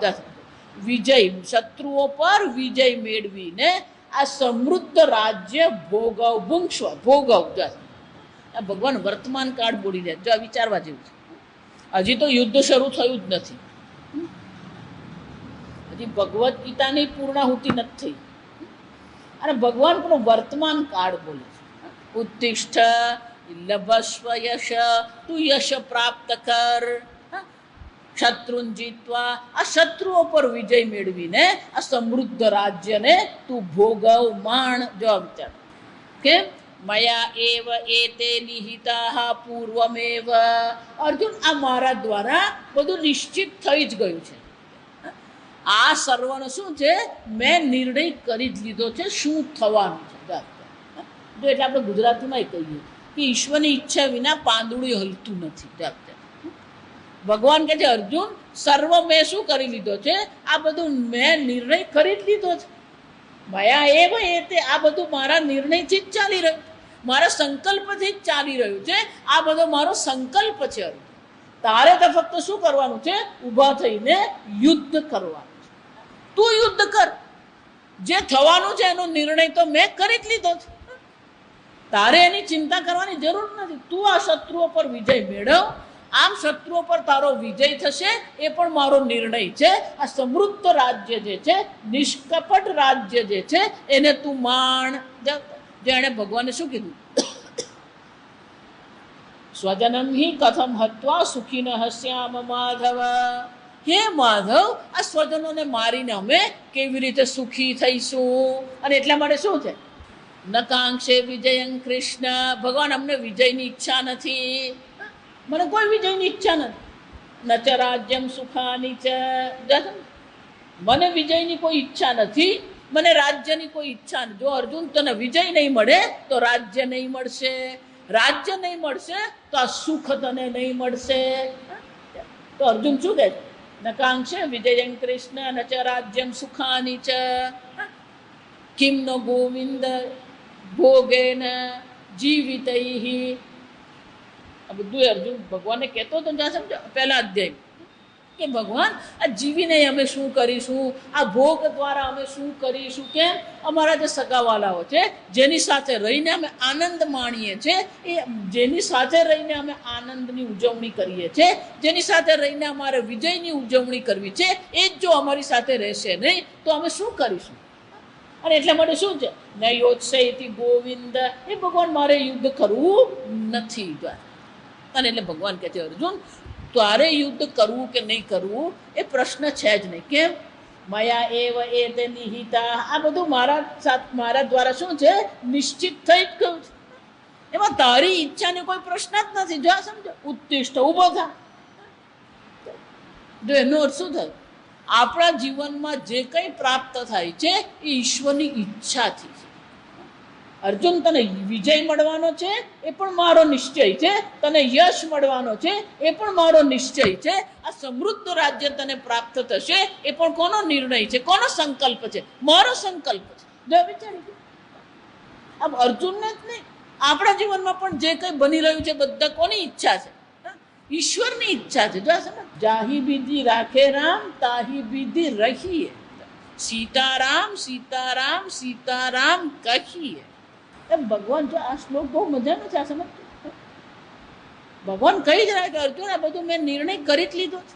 વિજય શત્રુઓ પર વિજય મેળવીને આ સમૃદ્ધ રાજ્ય ભોગવ. ભુંક્ષ્વ ભોગવ. આ ભગવાન વર્તમાન કાળ બોલી જાય. જો વિચારવા જેવું છે. હજી તો યુદ્ધ શરૂ થયું જ નથી. હજી ભગવદ્ ગીતાની પૂર્ણાહુતિ નથી થઈ અને ભગવાન પણ વર્તમાન કાળ બોલે છે. ઉત્તિષ્ઠ લભસ્વ યશ, તું યશ પ્રાપ્ત કર. શત્રુન જીતવા, આ શત્રુઓ પર વિજય મેળવીને આ સમૃદ્ધ રાજ્યને તું ભોગવ, માણ. જો વિચાર. કેમ? મયા એવ એતે નિહિતાઃ પૂર્વમેવ. અર્જુન, આ મારા દ્વારા બધું નિશ્ચિત થઈ જ ગયું છે. આ સર્વનો શું છે? મેં નિર્ણય કરી જ લીધો છે શું થવાનું છે. જો એટલે આપણે ગુજરાતીમાં કહીએ કે ઈશ્વરની ઈચ્છા વિના પાંદડું હલતું નથી. ભગવાન કહે છે અર્જુન, સર્વ મેં શું કરી લીધો છે? આ બધું મેં નિર્ણય કરી જ લીધો છે. મયા એવ એતે, આ બધું મારા નિર્ણયથી જ ચાલી રહ્યું, મારા સંકલ્પથી જ ચાલી રહ્યું છે. આ બધો મારો સંકલ્પ છે. અર્જુન, તારે તો ફક્ત શું કરવાનું છે? ઊભા થઈને યુદ્ધ કરવાનું છે. તું યુદ્ધ કર. જે થવાનું છે એનો નિર્ણય તો મેં કરી જ લીધો છે. તારે એની ચિંતા કરવાની જરૂર નથી. તું આ શત્રુઓ પર વિજય મેળવ. આમ શત્રુઓ પર તારો વિજય થશે એ પણ મારો નિર્ણય છે. આ સમૃદ્ધ રાજ્ય જે છે, નિષ્કપટ રાજ્ય જે છે એને તું માણ. જેણે ભગવાને શું કીધું? સ્વજનમ હિ કથમ હત્વા સુખીન હસ્યામ માધવ. હે માધવ, આ સ્વજનોને મારીને અમે કેવી રીતે સુખી થઈશું? અને એટલા માટે શું છે? નકાંક્ષે વિજયં કૃષ્ણ. ભગવાન, અમને વિજયની ઈચ્છા નથી. મને કોઈ વિજયની ઈચ્છા નથી. ન ચ રાજ્યમ સુખાની ચ. મને વિજયની કોઈ ઈચ્છા નથી. મને રાજ્યની કોઈ ઈચ્છા નથી. જો અર્જુન તને વિજય નહીં મળે તો રાજ્ય નહીં મળશે. રાજ્ય નહીં મળશે તો આ સુખ તને નહીં મળશે. તો અર્જુન શું કહે છે? નકાંક્ષે વિજયં કૃષ્ણ ન ચ રાજ્યમ સુખાની ચ, કિમ નો ગોવિંદ ભોગેન જીવિતૈ. આ બધું અર્જુન ભગવાનને કહેતો હતો. જ્યાં સમજો પહેલા અધ્યાય કે ભગવાન, આ જીવીને અમે શું કરીશું? આ ભોગ દ્વારા અમે શું કરીશું? કેમ? અમારા જે સગાવાલાઓ છે, જેની સાથે રહીને અમે આનંદ માણીએ છીએ, એ જેની સાથે રહીને અમે આનંદની ઉજવણી કરીએ છીએ, જેની સાથે રહીને અમારે વિજયની ઉજવણી કરવી છે, એ જ જો અમારી સાથે રહેશે નહીં તો અમે શું કરીશું? અને એટલા માટે શું છે? ન યોત્સયતિ ગોવિંદ. એ ભગવાન, મારે યુદ્ધ કરવું નથી. અને એટલે ભગવાન કહે છે અર્જુન, તારે યુદ્ધ કરવું કે નહીં કરવું એ પ્રશ્ન છે જ નહીં. કેમ? મયા એવ એતે નિહિતા. આ બધું મારા દ્વારા શું છે? નિશ્ચિત થઈ જ ગયું છે. એમાં તારી ઈચ્છાને કોઈ પ્રશ્ન જ નથી. જો સમજો, ઉત્તિષ્ઠ, ઊભો થા. જો એનો અર્થ શું થાય? આપણા જીવનમાં જે કંઈ પ્રાપ્ત થાય છે એ ઈશ્વરની ઈચ્છાથી છે. અર્જુન, તને વિજય મળવાનો છે એ પણ મારો નિશ્ચય છે. તને યશ મળવાનો છે એ પણ મારો નિશ્ચય છે. આ સમૃદ્ધ રાજ્ય તને પ્રાપ્ત થશે એ પણ કોનો નિર્ણય છે? કોનો સંકલ્પ છે? મારો સંકલ્પ છે. જો વિચારી, આમ અર્જુનને જ નહીં, આપણા જીવનમાં પણ જે કંઈ બની રહ્યું છે બધા કોની ઈચ્છા છે? ઈશ્વરની ઈચ્છા છે. જો સમજ, જાહી બીધી રાખે રામ તાહી બીધી રહીએ, સીતારામ સીતારામ સીતારામ કહીએ. એમ ભગવાન, જો આ શ્લોક બહુ મજાનો છે. આ સમજ, ભગવાન કહી જ રહ્યા કે અર્જુન આ બધું મેં નિર્ણય કરી જ લીધો છે.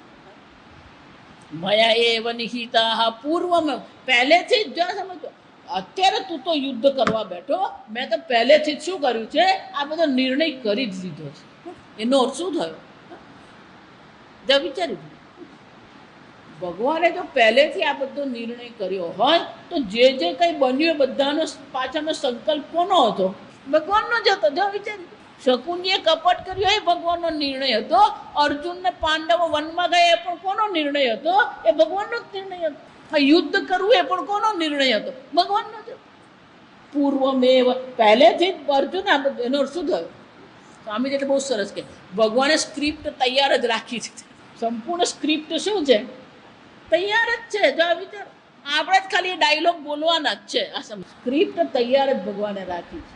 મયા એવ નિહિતા પૂર્વમાં, પહેલેથી જ. જો સમજો, અત્યારે તું તો યુદ્ધ કરવા બેઠો, મેં તો પહેલેથી જ શું કર્યું છે? આ બધો નિર્ણય કરી જ લીધો છે. એનો અર્થ શું થયો? જો વિચાર્યું, ભગવાને જો પહેલેથી આ બધો નિર્ણય કર્યો હોય તો જે કંઈ બન્યું બધાનો પાછળનો સંકલ્પ કોનો હતો? ભગવાનનો જ હતો. જો વિચાર્યું, શકુનીએ કપટ કર્યો એ ભગવાનનો નિર્ણય હતો. અર્જુનને પાંડવો વનમાં ગયા એ પણ કોનો નિર્ણય હતો? એ ભગવાનનો જ નિર્ણય હતો. યુદ્ધ કરવું એ પણ કોનો નિર્ણય હતો? ભગવાનનો જ. પૂર્વમેવ, પહેલેથી જ અર્જુન. એનો શું થયો? સ્વામી એટલે બહુ સરસ કે ભગવાને સ્ક્રિપ્ટ તૈયાર જ રાખી છે. સંપૂર્ણ સ્ક્રિપ્ટ શું છે? તૈયાર જ છે. જો વિચાર, આપણે જ ખાલી ડાયલોગ બોલવાના જ છે. આ સ્ક્રિપ્ટ તૈયાર જ ભગવાને રાખી છે.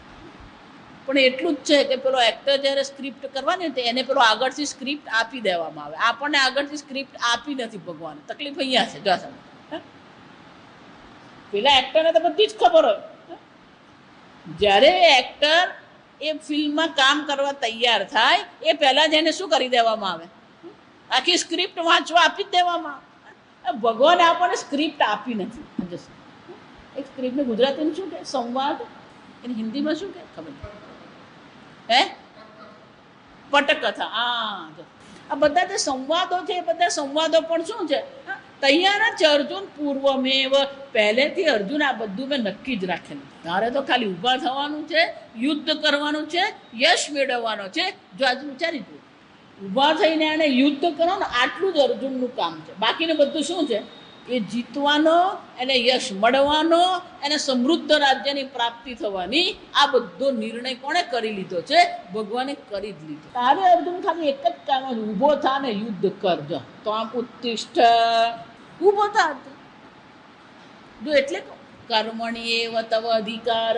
પણ એટલું જ છે કે પેલો એક્ટર જ્યારે સ્ક્રિપ્ટ કરવાની તો એને પેલો આગળથી સ્ક્રિપ્ટ આપી દેવામાં આવે. આપણને આગળથી સ્ક્રિપ્ટ આપી નથી ભગવાને. તકલીફ અહીંયા છે. જો સમજ, પેલા એક્ટરને તો બધી જ ખબર હોય. જ્યારે એક્ટર એ ફિલ્મમાં કામ કરવા તૈયાર થાય એ પહેલા જ એને શું કરી દેવામાં આવે? આખી સ્ક્રિપ્ટ વાંચવા આપી જ દેવામાં આવે. ભગવાને આપણને સ્ક્રિપ્ટ આપી નથી. એક સ્ક્રિપ્ટને ગુજરાતીમાં શું કહે? સંવાદ. એને હિન્દીમાં શું કહે ખબર નહીં. હે, પટકથા. આ બધા જે સંવાદો છે એ બધા સંવાદો પણ શું છે? તૈયાર જ છે. અર્જુન પૂર્વમેવ, પહેલેથી અર્જુન આ બધું મેં નક્કી જ રાખેલું. તારે તો ખાલી ઊભા થવાનું છે, યુદ્ધ કરવાનું છે, યશ મેળવવાનો છે. જો આજે વિચારી દઉં, ઊભા થઈને એને યુદ્ધ કરવાનું, આટલું જ અર્જુનનું કામ છે. બાકીનું બધું શું છે? એ જીતવાનો, એને યશ મળવાનો, એને સમૃદ્ધ રાજ્યની પ્રાપ્તિ થવાની, આ બધો નિર્ણય કોણે કરી લીધો છે? ભગવાને કરી જ લીધો. તારે અર્જુન ખાલી એક જ કામ છે, ઊભો થા ને યુદ્ધ કરજો. તો આમ ઉત્તિષ્ઠ, ઊભો થા. જો એટલે કર્મણી એવ તવ અધિકાર,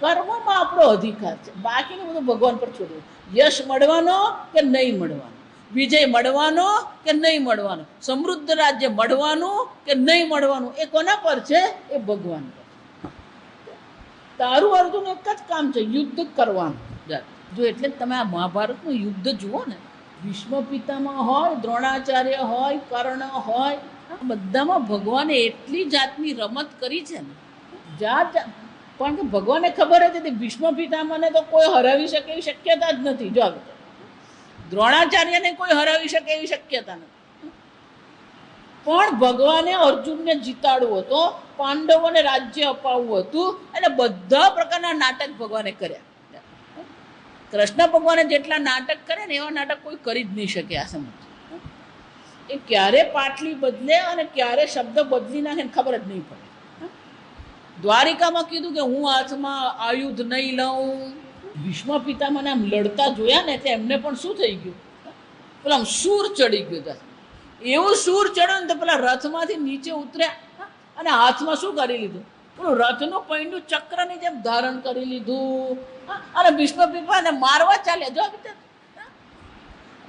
કર્મમાં આપણો અધિકાર છે. બાકીનું બધું ભગવાન પર છોડવું. યશ મળવાનો કે નહીં મળવાનો, વિજય મળવાનો કે નહીં મળવાનો, સમૃદ્ધ રાજ્ય મળવાનું કે નહીં મળવાનું, એ કોના પર છે? એ ભગવાન પર. તારું અર્જુન એક જ કામ છે, યુદ્ધ કરવાનું. જો એટલે તમે આ મહાભારતનું યુદ્ધ જુઓ ને, ભીષ્મ પિતામહ હોય, દ્રોણાચાર્ય હોય, કર્ણ હોય, બધામાં ભગવાને એટલી જાતની રમત કરી છે ને, જાત. પણ કે ભગવાને ખબર હતી ભીષ્મ પિતામહને તો કોઈ હરાવી શકે એવી શક્યતા જ નથી. જો દ્રોણાચાર્યને કોઈ હરાવી શકે એવી શક્યતા નથી. પણ ભગવાને અર્જુનને જીતાડવું હતો, પાંડવોને રાજ્ય અપાવવું હતું, એટલે બધા પ્રકારના નાટક ભગવાને કર્યા. કૃષ્ણ ભગવાને જેટલા નાટક કરે ને એવા નાટક કોઈ કરી જ નહીં શકે. આ સમજ, એ ક્યારે પાટલી બદલે અને ક્યારે શબ્દ બદલી નાખે ખબર જ નહીં પડે. દ્વારિકામાં કીધું કે હું હાથમાં આયુધ નહીં લઉં. ભીષ્મ પિતામહને આમ લડતા જોયા ને એટલે એમને પણ શું થઈ ગયું? પેલા આમ સૂર ચડી ગયું. એવું સૂર ચડ્યું ને તો પેલા રથમાંથી નીચે ઉતર્યા અને હાથમાં શું કરી લીધું? પેલું રથનું પૈંડું ચક્રની જેમ ધારણ કરી લીધું અને ભીષ્મ પિતામહને મારવા ચાલ્યા. જો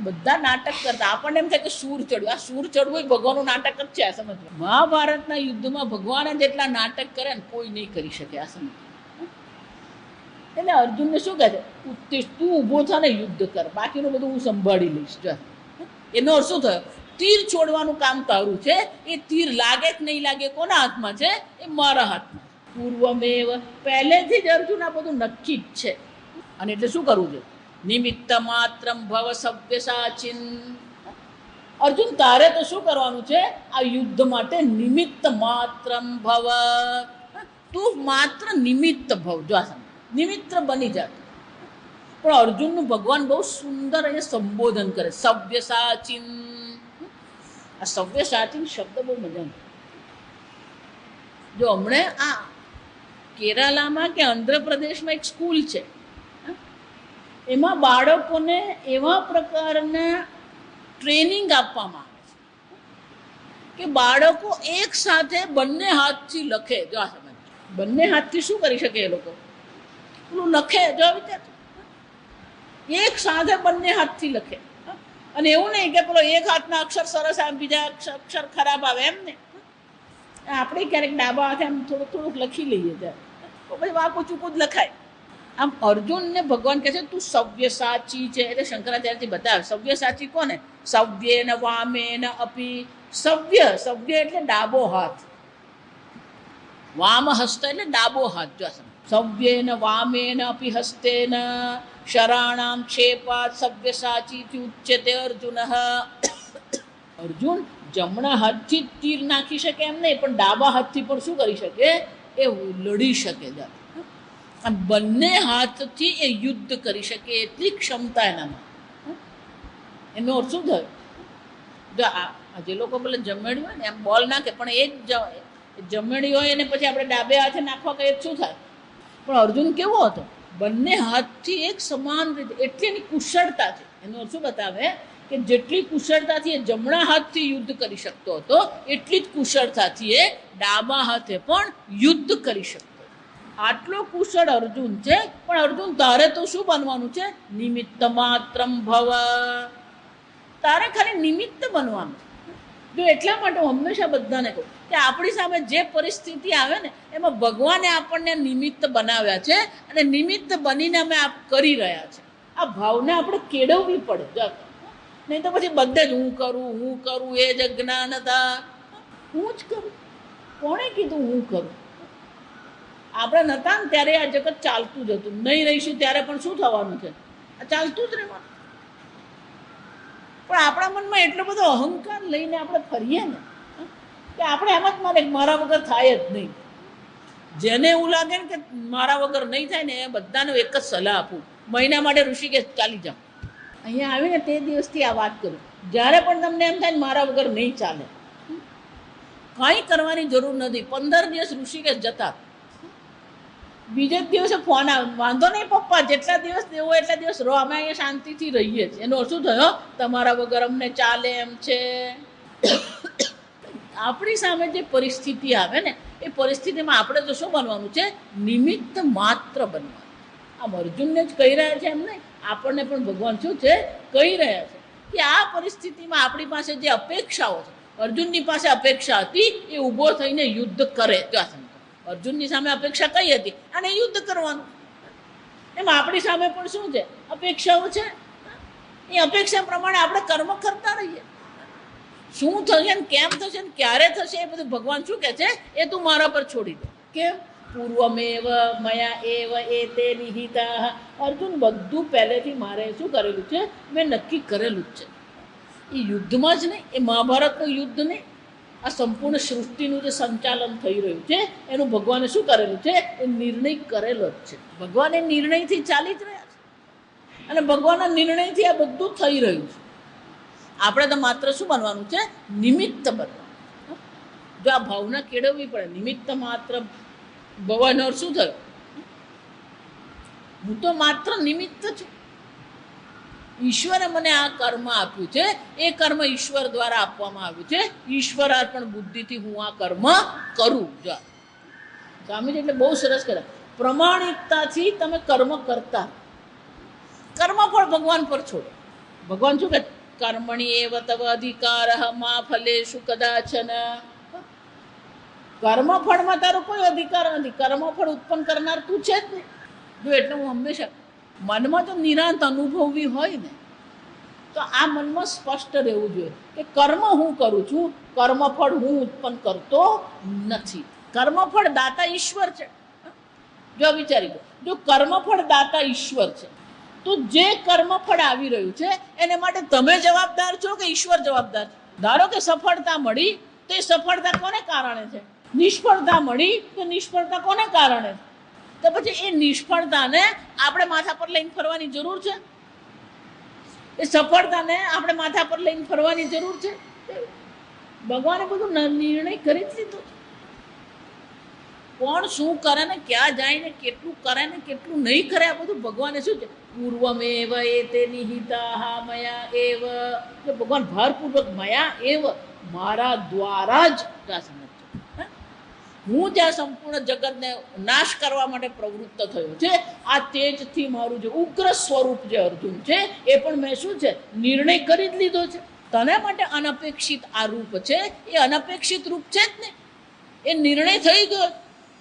બધા નાટક કરતા. આપણને એમ થાય કે સૂર ચડ્યું. આ સૂર ચડવું એ ભગવાનનું નાટક જ છે. આ સમજ, મહાભારતના યુદ્ધમાં ભગવાને જેટલા નાટક કરે ને કોઈ નહીં કરી શકે. આ સમજ, એટલે અર્જુનને શું કહે છે? ઉત્તિષ્ઠ, તું ઊભો થા ને યુદ્ધ કર, બાકીનું બધું હું સંભાળી લઈશ. જો એનો અર્થ શું થયો? તીર છોડવાનું કામ તારું છે. એ તીર લાગે કે નહીં લાગે કોના હાથમાં છે? એ મારા હાથમાં. પૂર્વમેવ, પહેલેથી જ અર્જુન આ બધું નક્કી જ છે. અને એટલે શું કરવું છે? નિમિત્ત માત્રમ ભવ સવ્યસાચિન. અર્જુન તારે તો શું કરવાનું છે? આ યુદ્ધ માટે નિમિત્ત માત્રમ ભવ. તું માત્ર નિમિત્ત ભવ. જો નિમિત્ત બની જાય. પણ અર્જુનનું ભગવાન બહુ સુંદર અને સંબોધન કરે, સવ્યસાચિન. આ સવ્યસાચિન શબ્દ બહુ મજાનો. જો હમણે આ કેરાલામાં કે આંધ્રપ્રદેશમાં એક સ્કૂલ છે, એમાં બાળકોને એવા પ્રકારના ટ્રેનિંગ આપવામાં આવે છે કે બાળકો એક સાથે બંને હાથથી લખે. જો આ સમજ, બંને હાથથી શું કરી શકે એ લોકો? પેલું લખે, જો વિચાર, એક સાથે બંને હાથથી લખે. અને એવું નહીં કે પેલો એક હાથના અક્ષર સરસ આવે, બીજા અક્ષર ખરાબ આવે, એમ ને. આપણે ક્યારેક ડાબા હાથે આમ થોડુંક લખી લઈએ ત્યારે પછી વાંકું ચૂકું જ લખાય. આમ અર્જુનને ભગવાન કહે છે તું સવ્ય સાચી છે. એટલે શંકરાચાર્યથી બતાવે સવ્ય સાચી કોને? સવ્ય ને વામે ને અપી. સવ્ય એટલે ડાબો હાથ, વામ હસ્ત એટલે ડાબો હાથ. જો સવ્ય ને વામે ને અપી હસ્તે ને શરાણામ ક્ષેપાત સવ્ય સાચી ઉચ્યતે અર્જુન. અર્જુન જમણા હાથથી જ તીર નાખી શકે એમ નહીં, પણ ડાબા હાથથી પણ શું કરી શકે? એ લડી શકે. આમ બંને હાથથી એ યુદ્ધ કરી શકે એટલી ક્ષમતા એનામાં. એનો અર્થ શું થયો? જો જે લોકો પેલા જમેડી હોય ને એમ બોલ નાખે, પણ એ જ જમેડી હોય અને પછી આપણે ડાબે હાથે નાખવા કહીએ શું થાય? પણ અર્જુન કેવો હતો? બંને હાથથી એક સમાન રીતે, એટલી એની કુશળતા છે. એનો અર્થ શું બતાવે? કે જેટલી કુશળતાથી એ જમણા હાથથી યુદ્ધ કરી શકતો હતો, એટલી જ કુશળતાથી એ ડાબા હાથે પણ યુદ્ધ કરી શકતો. આટલો કુશળ અર્જુન છે. પણ અર્જુન તારે તો શું બનવાનું છે? નિમિત્ત માત્રમ ભવ. તારે ખાલી નિમિત્ત બનવાનું. જો એટલા માટે હું હંમેશા બધાને કહું કે આપણી સામે જે પરિસ્થિતિ આવે ને એમાં ભગવાને આપણને નિમિત્ત બનાવ્યા છે અને નિમિત્ત બનીને અમે કરી રહ્યા છે. આ ભાવને આપણે કેળવવી પડે. નહીં તો પછી બધે જ હું કરું, એ જ અજ્ઞાનતા. હું જ કરું. કોણે કીધું હું કરું? આપણે નતા ને ત્યારે આ જગત ચાલતું જ હતું. નહીં રહીશું ત્યારે પણ શું થવાનું છે? આ ચાલતું જ રહેવાનું. પણ આપણા મનમાં એટલો બધો અહંકાર લઈને આપણે ફરીએ ને કે આપણે એમ જ માને મારા વગર થાય જ નહીં. જેને એવું લાગે ને કે મારા વગર નહીં થાય ને એ બધાને એક જ સલાહ આપું, મહિના માટે ઋષિકેશ ચાલી જાઓ. અહીંયા આવીને તે દિવસથી આ વાત કરું. જ્યારે પણ તમને એમ થાય ને મારા વગર નહીં ચાલે, કંઈ કરવાની જરૂર નથી. 15 દિવસ ઋષિકેશ જતા, બીજે જ દિવસે ફોન આવે, વાંધો નહીં પપ્પા, જેટલા દિવસ દેવો એટલા દિવસ રહો, અમે અહીંયા શાંતિથી રહીએ છીએ. એનો શું થયો? તમારા વગર અમને ચાલે એમ છે. આપણી સામે જે પરિસ્થિતિ આવે ને એ પરિસ્થિતિમાં આપણે તો શું બનવાનું છે? નિમિત્ત માત્ર બનવાનું. આમ અર્જુનને જ કહી રહ્યા છે એમ નહીં, આપણને પણ ભગવાન શું છે કહી રહ્યા છે કે આ પરિસ્થિતિમાં આપણી પાસે જે અપેક્ષાઓ છે, અર્જુનની પાસે અપેક્ષા હતી એ ઊભો થઈને યુદ્ધ કરે. અર્જુનની સામે અપેક્ષા કઈ હતી? અને યુદ્ધ કરવાનું. એમ આપણી સામે પણ શું છે? અપેક્ષાઓ છે. એ અપેક્ષા પ્રમાણે આપણે કર્મ કરતા રહીએ. શું થશે ને કેમ થશે ને ક્યારે થશે એ બધું ભગવાન શું કહે છે? એ તું મારા પર છોડી દે. કેમ? પૂર્વમેવ મયા એવ એતે નિહિતા. અર્જુન બધું પહેલેથી મારે શું કરેલું છે? મેં નક્કી કરેલું જ છે. એ યુદ્ધમાં જ નહીં, એ મહાભારતનું યુદ્ધ નહીં, આ સંપૂર્ણ સૃષ્ટિનું જે સંચાલન થઈ રહ્યું છે એનું ભગવાને શું કરેલું છે? એ નિર્ણય કરેલો જ છે. ભગવાન એ નિર્ણયથી ચાલી જ રહ્યા છે અને ભગવાનના નિર્ણયથી આ બધું થઈ રહ્યું છે. આપણે તો માત્ર શું બનવાનું છે? નિમિત્ત બનવાનું. જો આ ભાવના કેળવવી પડે. નિમિત્ત માત્ર ભવાનો શું થયો? હું તો માત્ર નિમિત્ત છું. ઈશ્વરે મને આ કર્મ આપ્યું છે, એ કર્મ ઈશ્વર દ્વારા આપવામાં આવ્યું છે. ઈશ્વર અર્પણ બુદ્ધિથી હું આ કર્મ કરું. જો સ્વામીજી એટલે બહુ સરસ કરે, પ્રમાણિકતાથી તમે કર્મ કરતા, કર્મફળ ભગવાન પર છોડો. ભગવાન શું કહે? કર્મણી એવ તવ અધિકાર મા ફલેષુ કદાચન. કર્મફળમાં તારો કોઈ અધિકાર નથી. કર્મફળ ઉત્પન્ન કરનાર તું છે જ નહીં. જો એટલે હું હંમેશા મનમાં તો નિરાંત અનુભવવી હોય ને તો આ મનમાં સ્પષ્ટ રહેવું જોઈએ કે કર્મ હું કરું છું, કર્મફળ હું ઉત્પન્ન કરતો નથી. કર્મફળ દાતા ઈશ્વર છે. જો વિચારી લો, જો કર્મફળ દાતા ઈશ્વર છે તો જે કર્મફળ આવી રહ્યું છે એને માટે તમે જવાબદાર છો કે ઈશ્વર જવાબદાર છે? ધારો કે સફળતા મળી તો એ સફળતા કોને કારણે છે? નિષ્ફળતા મળી તો નિષ્ફળતા કોને કારણે છે? તો પછી એ નિષ્ફળતાને આપણે માથા પર લઈને ફરવાની જરૂર છે? એ સફળતાને આપણે માથા પર લઈને ફરવાની જરૂર છે? ભગવાને બધું નિર્ણય કરી જ લીધો છે. કોણ શું કરે ને ક્યાં જાય ને કેટલું કરે ને કેટલું નહીં કરે આ બધું ભગવાને શું છે? પૂર્વમેવ એતે નિહિતા મયા એવ. ભગવાન ભારપૂર્વક મયા એવ, મારા દ્વારા જ હું જ્યાં સંપૂર્ણ જગતને નાશ કરવા માટે પ્રવૃત્ત થયો છે, આ તેજથી મારું જે ઉગ્ર સ્વરૂપ જે અર્જુન છે એ પણ મેં શું છે નિર્ણય કરી જ લીધો છે. તને માટે અનપેક્ષિત આ રૂપ છે એ અનપેક્ષિત રૂપ છે જ ને, એ નિર્ણય થઈ ગયો.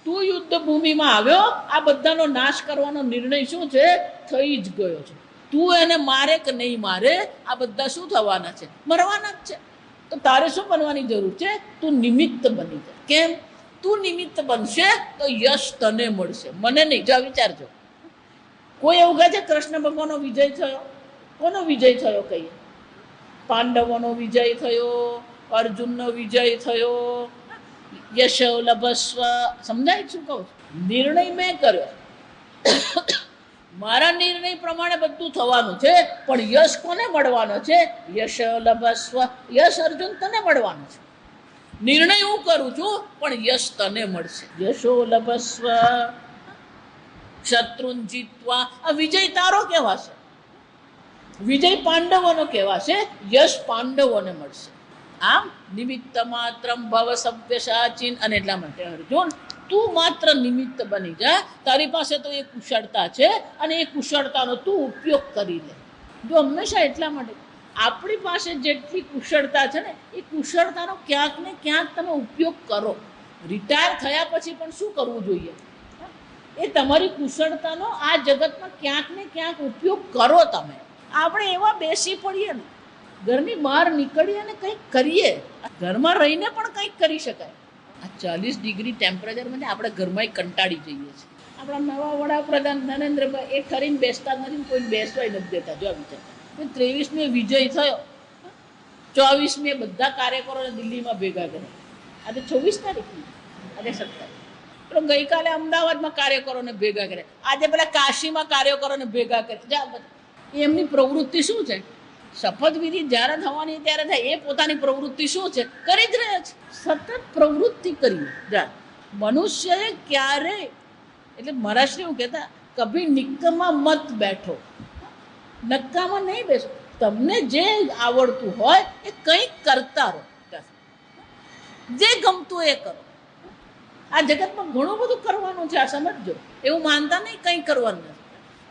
તું યુદ્ધ ભૂમિમાં આવ્યો, આ બધાનો નાશ કરવાનો નિર્ણય શું છે થઈ જ ગયો છે. તું એને મારે કે નહીં મારે, આ બધા શું થવાના છે મરવાના જ છે. તો તારે શું બનવાની જરૂર છે? તું નિમિત્ત બની જાય. કેમ? તું નિમિત્ત બનશે તો યશ તને મળશે, મને નહીં. જો વિચારજો, કોઈ એવું કહે છે કૃષ્ણ ભગવાનનો વિજય થયો? કોનો વિજય થયો કહીએ? પાંડવોનો વિજય થયો, અર્જુનનો વિજય થયો, યશ લભસ્વ. સમજાય શું કહું છું? નિર્ણય મેં કર્યો, મારા નિર્ણય પ્રમાણે બધું થવાનું છે, પણ યશ કોને મળવાનો છે? યશ લભસ્વ. યશ અર્જુન તને મળવાનો છે. નિર્ણય હું કરું છું, પણ યશ તને મળશે. યશો લભસ્વ શત્રુન જીતવા. આ વિજય તારો કહેવાશે, વિજય પાંડવોનો કહેવાશે, યશ પાંડવોને મળશે. આમ નિમિત્ત માત્રમ ભવ સવ્યસાચીન. અને એટલા માટે અર્જુન તું માત્ર નિમિત્ત બની જા. તારી પાસે તો એ કુશળતા છે અને એ કુશળતાનો તું ઉપયોગ કરી લે. જો હંમેશા એટલા માટે આપણી પાસે જેટલી કુશળતા છે ને એ કુશળતાનો ક્યાંક ને ક્યાંક તમે ઉપયોગ કરો. રિટાયર થયા પછી પણ શું કરવું જોઈએ? એ તમારી કુશળતાનો આ જગતમાં ક્યાંક ને ક્યાંક ઉપયોગ કરો તમે. આપણે એવા બેસી પડીએ ને, ઘરની બહાર નીકળીએ ને કંઈક કરીએ. ઘરમાં રહીને પણ કંઈક કરી શકાય. આ 40 ડિગ્રી ટેમ્પરેચરમાં આપણે ઘરમાં કંટાળી જઈએ છીએ. આપણા નવા વડાપ્રધાન નરેન્દ્રભાઈ એ ઠરીને બેસતા નથી, કોઈ બેસવાય નથી દેતા. જો વિચાર, 23મે વિજય થયો, 24મે બધા કાર્યકરોને દિલ્હીમાં ભેગા કર્યા. આજે 26 તારીખની, આજે 27. પેલો ગઈકાલે અમદાવાદમાં કાર્યકરોને ભેગા કર્યા, આજે પેલા કાશીમાં કાર્યકરોને ભેગા કર્યા. એમની પ્રવૃત્તિ શું છે? શપથવિધિ જ્યારે થવાની ત્યારે થાય. એ પોતાની પ્રવૃત્તિ શું છે કરી જ રહ્યા છે, સતત પ્રવૃત્તિ કરી. મનુષ્યએ ક્યારે, એટલે મહારાષ્ટ્ર એવું કહેતા, કભી નિક્કમાં મત બેઠો. નક્કામાં નહીં બેસો. તમને જે આવડતું હોય એ કંઈક કરતા રહો, જે ગમતું એ કરો. આ જગતમાં ઘણું બધું કરવાનું છે, આ સમજજો. એવું માનતા નહીં કંઈ કરવાનું નથી.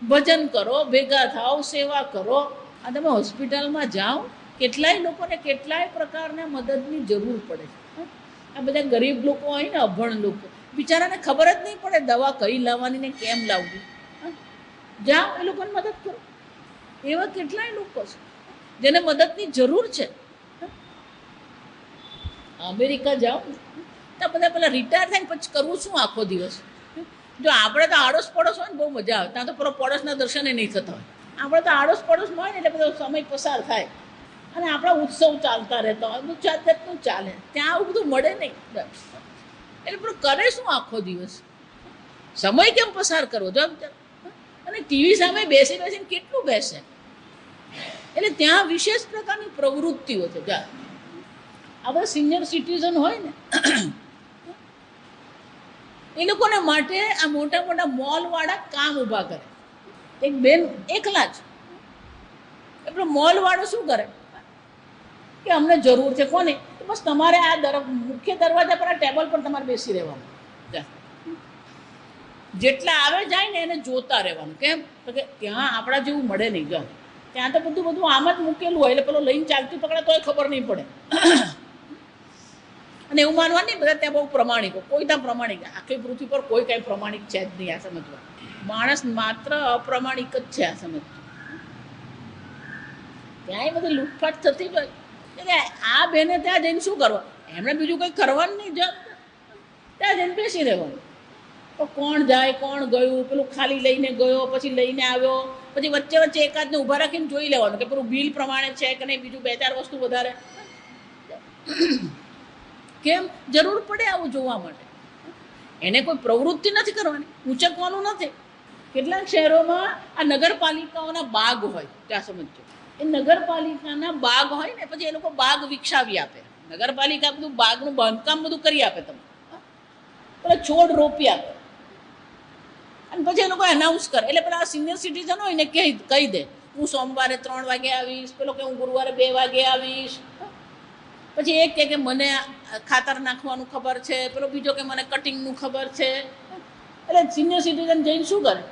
ભજન કરો, ભેગા થાઓ, સેવા કરો. આ તમે હોસ્પિટલમાં જાઓ, કેટલાય લોકોને કેટલાય પ્રકારના મદદની જરૂર પડે છે. આ બધા ગરીબ લોકો હોય ને, અભણ લોકો, બિચારાને ખબર જ નહીં પડે દવા કઈ લાવવાની ને કેમ લાવવી. જાઓ, એ લોકોને મદદ કરો. એવા કેટલાય લોકો છે જેને મદદની જરૂર છે. અમેરિકા જાઓ તો બધા પેલા રિટાયર થાય ને પછી કરવું શું આખો દિવસ? જો આપણે તો આડોશ પડોશ હોય ને બહુ મજા આવે. ત્યાં તો પેલો પડોશના દર્શને નહીં થતા હોય. આપણે તો આડોશ પડોશમાં હોય ને એટલે બધો સમય પસાર થાય અને આપણા ઉત્સવ ચાલતા રહેતા હોય, બધું જાત જાતનું ચાલે. ત્યાં આવું બધું મળે નહીં. એટલે પેલું કરે શું આખો દિવસ? સમય કેમ પસાર કરવો? જો અને ટીવી સામે બેસી બેસીને કેટલું બેસે. એટલે ત્યાં વિશેષ પ્રકારની પ્રવૃત્તિઓ છે. જ્યાં આ બધા સિનિયર સિટીઝન હોય ને એ લોકોને માટે આ મોટા મોટા મોલવાળા કામ ઊભા કરે. એક બેન એકલા જ, એટલે મોલવાળો શું કરે કે અમને જરૂર છે કોને, તો બસ તમારે આ મુખ્ય દરવાજા પર આ ટેબલ પર તમારે બેસી રહેવાનું. જેટલા આવે જાય ને એને જોતા રહેવાનું. કેમ? તો કે ત્યાં આપણા જેવું મળે નહીં. જો ત્યાં તો બધું આમ જ મૂકેલું હોય, એટલે પેલો લઈને ચાલતું પકડે તોય ખબર નહીં પડે. અને એવું માનવા નહીં બધા ત્યાં બહુ પ્રમાણિક, કોઈ ત્યાં પ્રમાણિક, આખી પૃથ્વી પર કોઈ કાંઈ પ્રમાણિક છે જ નહીં. આ સમજવા, માણસ માત્ર અપ્રમાણિક જ છે. આ સમજવા, ત્યાં બધી લૂંટફાટ થતી જ હોય. એટલે આ બેને ત્યાં જઈને શું કરવા? એમણે બીજું કંઈ કરવાનું નહીં. જો ત્યાં જઈને બેસી રહેવાનું. તો કોણ જાય, કોણ ગયું, પેલું ખાલી લઈને ગયો, પછી લઈને આવ્યો, પછી વચ્ચે વચ્ચે એકાદને ઊભા રાખીને જોઈ લેવાનું કે પેલું બિલ પ્રમાણે છે કે નહીં, બીજું 2-4 વસ્તુ વધારે. કેમ? જરૂર પડે આવું જોવા માટે. એને કોઈ પ્રવૃત્તિ નથી કરવાની, ઉંચકવાનું નથી. કેટલાક શહેરોમાં આ નગરપાલિકાઓના બાગ હોય, ત્યાં સમજો. એ નગરપાલિકાના બાગ હોય ને, પછી એ લોકો બાગ વિકસાવી આપે. નગરપાલિકા બધું બાગનું બાંધકામ બધું કરી આપે, તમે પેલા છોડ રોપી આપે અને પછી એ લોકો એનાઉન્સ કરે. એટલે પેલા સિનિયર સિટીઝન હોય ને કહી દે, હું સોમવારે 3 વાગે આવીશ, પેલો કે હું ગુરુવારે 2 વાગે આવીશ. પછી એક કે મને ખાતર નાખવાનું ખબર છે, પેલો બીજો કે મને કટિંગનું ખબર છે. એટલે સિનિયર સિટીઝન જઈને શું કરે?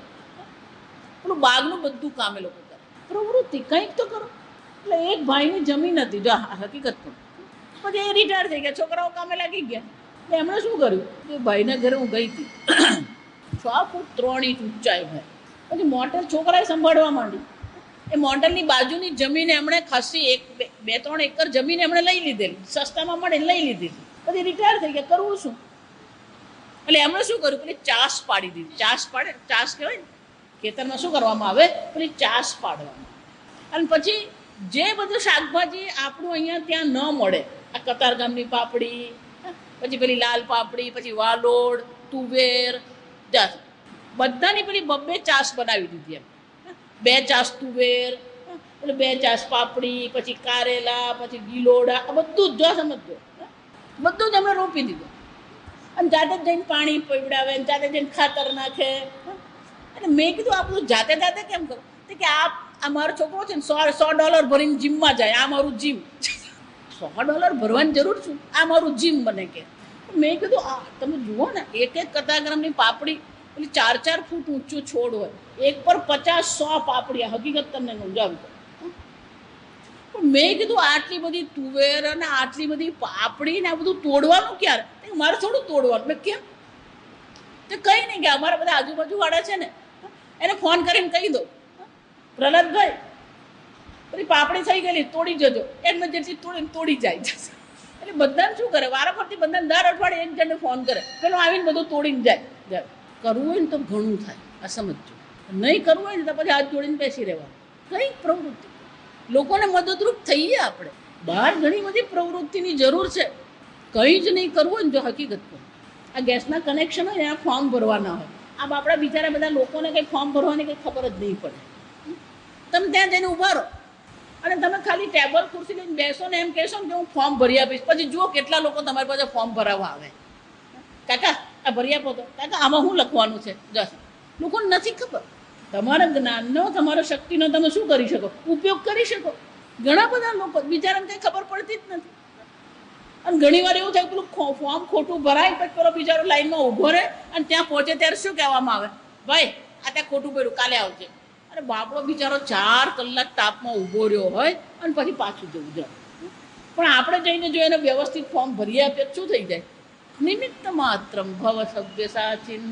પેલું બાગનું બધું કામ એ લોકો કરે. પ્રવૃત્તિ કંઈક તો કરો. એટલે એક ભાઈની જમીન હતી, જો હકીકત પણ, પછી એ રિટાયર થઈ ગયા, છોકરાઓ કામે લાગી ગયા. એટલે એમણે શું કર્યું? એ ભાઈના ઘરે હું ગઈ હતી, 6 ફૂટ 3 ઇંચ ઊંચાઈ ભાઈ. પછી મોટર છોકરાએ સંભાળવા માંડી. એ મોટરની બાજુની જમીન એમણે ખાસી 2-3 એકર જમીન એમણે લઈ લીધેલી, સસ્તામાં મળે લઈ લીધી. પછી રિટાયર થઈ ગયા, કરવું શું? એટલે એમણે શું કર્યું? પેલી ચાસ પાડી દીધી. ચાસ કહેવાય ને, ખેતરમાં શું કરવામાં આવે? પેલી ચાસ પાડવામાં. અને પછી જે બધું શાકભાજી આપણું અહીંયા ત્યાં ન મળે, આ કતારગામની પાપડી, પછી પેલી લાલ પાપડી, પછી વાલોડ, તુવેર, બધાની પેલી 2 ચાસ બનાવી દીધી. એમ 2 ચાસ તુવેર, એટલે 2 ચાસ પાપડી, પછી કારેલા, પછી ગિલોડા, આ બધું જ જો સમજો, બધું જ અમે રોપી દીધું. અને જાતે જ જઈને પાણી પીવડાવે, જાતે જઈને ખાતર નાખે. એટલે મેં કીધું આ બધું જાતે કેમ કરો? કે આ મારો છોકરો છે ને $100 ભરીને જીમમાં જાય, આ મારું જીમ. $100 ભરવાની જરૂર છું, આ મારું જીમ બને કે. મેં કીધું આ તમે જુઓ ને, એક કતારગામની પાપડી પેલી 4-4 ફૂટ ઊંચું છોડ હોય, એક પર 50-100 પાપડી. હકીકત તમને સમજાવું તો. પણ મેં કીધું આટલી બધી તુવેર અને આટલી બધી પાપડી ને આ બધું તોડવાનું ક્યારે? મારે થોડું તોડવાનું. મેં કેમ? તો કંઈ નહીં, કે અમારા બધા આજુબાજુ વાળા છે ને, એને ફોન કરીને કહી દો, પ્રહલાદભાઈ પછી પાપડી થઈ ગયેલી, તોડી જજો. એમને જેટલી તોડી જાય. એટલે બધાને શું કરે? વારાફરતી બધાને દર અઠવાડિયે એક જણને ફોન કરે, પેલો આવીને બધું તોડીને જાય. કરવું હોય ને તો ઘણું થાય, આ સમજજો. નહીં કરવું હોય ને તો પછી હાથ જોડીને બેસી રહેવાનું. કંઈક પ્રવૃત્તિ, લોકોને મદદરૂપ થઈએ આપણે. બહાર ઘણી બધી પ્રવૃત્તિની જરૂર છે. કંઈ જ નહીં કરવું હોય ને જો હકીકત પર, આ ગેસના કનેક્શન હોય ને આ ફોર્મ ભરવાના હોય, આ આપણા બિચારા બધા લોકોને કંઈ ફોર્મ ભરવાની કંઈ ખબર જ નહીં પડે. તમે ત્યાં જઈને ઊભા રહો અને તમે ખાલી ટેબલ ખુરશી લઈને બેસો ને એમ કહેશો ને કે હું ફોર્મ ભરી આપીશ. પછી જુઓ કેટલા લોકો તમારી પાસે ફોર્મ ભરાવવા આવે. કાકા આ ભરી આપો તો, કાકા આમાં શું લખવાનું છે? જસ લોકોને નથી ખબર. તમારા જ્ઞાનનો, તમારા શક્તિનો તમે શું કરી શકો? ઉપયોગ કરી શકો. ઘણા બધા લોકો બિચારાને કંઈ ખબર પડતી જ નથી. અને ઘણી વાર એવું થાય, પેલું ફોર્મ ખોટું ભરાય, પછી પેલો બિચારો લાઈનમાં ઊભો રહે અને ત્યાં પહોંચે ત્યારે શું કહેવામાં આવે? ભાઈ આ ત્યાં ખોટું પડ્યું, કાલે આવજે. અને બાપડો બિચારો 4 કલાક તાપમાં ઊભો રહ્યો હોય અને પછી પાછું જવું જાય. પણ આપણે જઈને જો એને વ્યવસ્થિત ફોર્મ ભરી આપીએ શું થઈ જાય? નિમિત્ત માત્રમ ભવ સભ્ય સાચિન.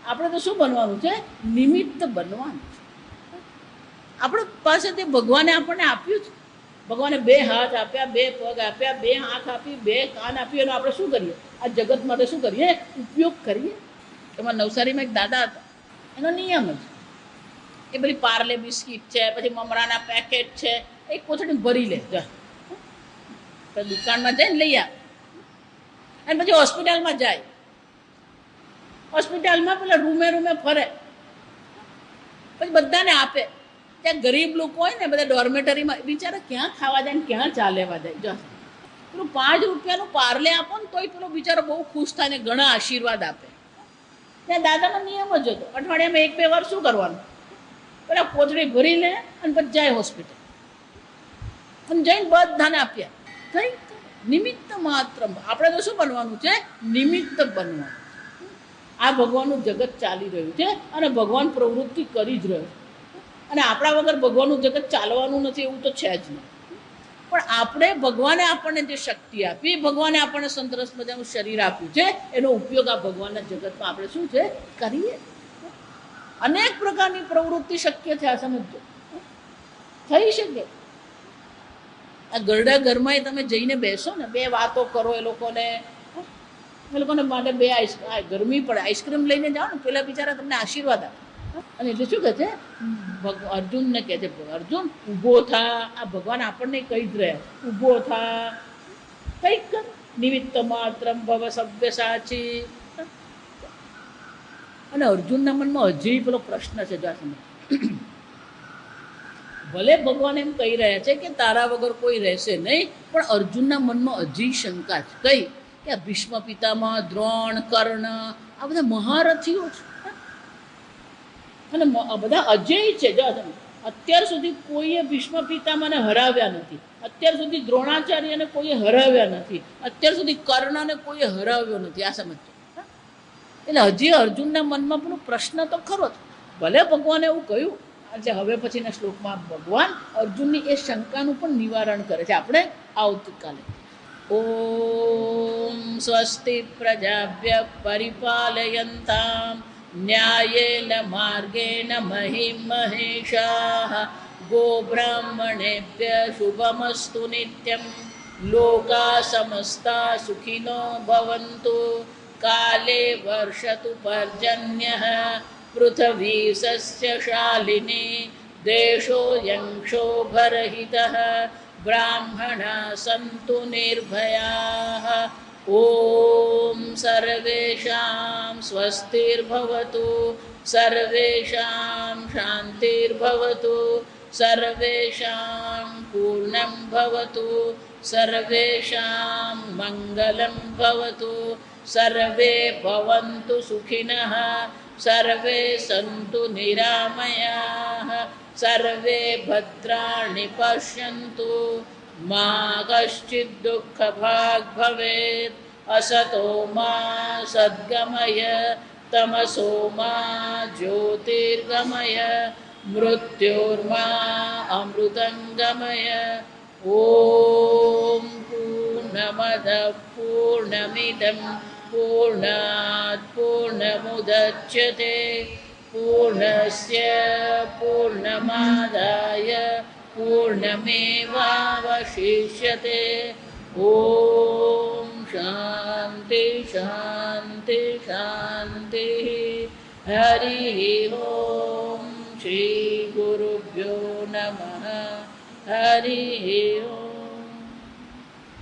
આપણે તો શું બનવાનું છે? નિમિત્ત બનવાનું છે. આપણે પાસે તે ભગવાને આપણને આપ્યું છે. ભગવાને 2 હાથ આપ્યા, 2 પગ આપ્યા, 2 આંખ આપી, 2 કાન આપ્યું. એનો આપણે શું કરીએ? આ જગત માટે શું કરીએ? ઉપયોગ કરીએ. એમાં નવસારીમાં એક દાદા હતા, એનો નિયમ જ એ બધી પાર્લે બિસ્કીટ છે, પછી મમરાના પેકેટ છે, એક કોથળી ભરી લે, દુકાનમાં જઈને લઈ આવે. અને પછી હોસ્પિટલમાં જાય, હોસ્પિટલમાં પેલા રૂમે ફરે, પછી બધાને આપે. ત્યાં ગરીબ લોકો હોય ને બધા ડોર્મેટરીમાં, બિચારા ક્યાં ખાવા જાય ને ક્યાં ચા લેવા જાય. જો પેલું 5 રૂપિયાનું પાર્લે આપો ને તોય પેલો બિચારો બહુ ખુશ થાય ને ઘણા આશીર્વાદ આપે. ત્યાં દાદાનો નિયમ જ હતો, અઠવાડિયામાં 1-2 વાર શું કરવાનું? પેલા કોથળી ભરી લે અને પછી જાય હોસ્પિટલ અને જઈને બધાને આપ્યા. કઈ નિમિત્ત માત્ર. આપણે તો શું બનવાનું છે? નિમિત્ત બનવાનું. આ ભગવાનનું જગત ચાલી રહ્યું છે અને ભગવાન પ્રવૃત્તિ કરી જ રહ્યો છે. અને આપણા વગર ભગવાનનું જગત ચાલવાનું નથી એવું તો છે જ નહીં. પણ આપણે ભગવાને આપણને જે શક્તિ આપી, ભગવાને આપણને સંતરસ મજાનું શરીર આપ્યું છે, એનો ઉપયોગ આ ભગવાનના જગતમાં આપણે શું છે? કરીએ. અનેક પ્રકારની પ્રવૃત્તિ શક્ય છે. આ સમજો, થઈ શકે. આ ગરડા ઘરમાં તમે જઈને બેસો ને, 2 વાતો કરો એ લોકોને માટે 2 ગરમી પડે, આઈસ્ક્રીમ લઈને જાઓ ને, પેલા બિચારા તમને આશીર્વાદ આપે. અને એટલે શું કહે છે? અર્જુનને કહે છે, અર્જુન ઊભો થા. આ ભગવાન આપણને કહી જ રહ્યા, ઊભો થા, કંઈક કર. નિમિત્ત માત્રમ ભવ સભ્ય સાચી. અને અર્જુનના મનમાં હજી પેલો પ્રશ્ન છે. જો સમજ, ભલે ભગવાન એમ કહી રહ્યા છે કે તારા વગર કોઈ રહેશે નહીં, પણ અર્જુનના મનમાં હજી શંકા છે. કઈ? કે આ ભીષ્મ પિતામહ, દ્રોણ, કર્ણ, આ બધા મહારથીઓ છે અને બધા અજેય છે. જો અત્યાર સુધી કોઈએ ભીષ્મ પિતામહને હરાવ્યા નથી, અત્યાર સુધી દ્રોણાચાર્યને કોઈએ હરાવ્યા નથી, અત્યાર સુધી કર્ણને કોઈએ હરાવ્યો નથી. આ સમજજો. એટલે હજી અર્જુનના મનમાં પણ પ્રશ્ન તો ખરો જ. ભલે ભગવાને એવું કહ્યું, એટલે હવે પછીના શ્લોકમાં ભગવાન અર્જુનની એ શંકાનું પણ નિવારણ કરે છે. આપણે આવતીકાલે. ઓમ સ્વસ્તિ પ્રજાભ્ય પરિપાલયન્તામ ન્યાયેન માર્ગેણ મહિમ મહેશાઃ ગોબ્રાહ્મણેભ્ય શુભમસ્તુ નિત્યમ લોકા સમસ્તા સુખિનો ભવન્તુ કાલે વર્ષતુ પર્જન્યઃ પૃથ્વી સસ્યશાલિની દેશોऽયં ક્ષોભરહિતઃ બ્રાહ્મણા સંતુ નિર્ભયાઃ ઓમ સર્વેષાં સ્વસ્તિર્ભવતુ સર્વેષાં શાંતિર્ભવતુ સર્વેષાં પૂર્ણં ભવતુ સર્વેષાં મંગલં ભવતુ સર્વે ભવन्तુ સુખિનઃ સર્વે સन्तુ નિરામયાઃ સર્વે ભદ્રાણિ પશ્યन्तુ મા કશ્ચિદ દુઃખભાગ ભવેत् અસતો મા સદ્ગમય તમસો મા જ્યોતિર્ગમય મૃત્યોર્મા અમૃતંગમય. ઓમ પૂર્ણમદ પૂર્ણમિદં પૂર્ણાત પૂર્ણમુદચ્યતે પૂર્ણસ્ય પૂર્ણમાદાય પૂર્ણમેવાવશિષ્યતે. ઓમ શાંતિ શાંતિ શાંતિ. હરિ ઓમ શ્રી ગુરુભ્યો નમઃ. હરિ ઓમ.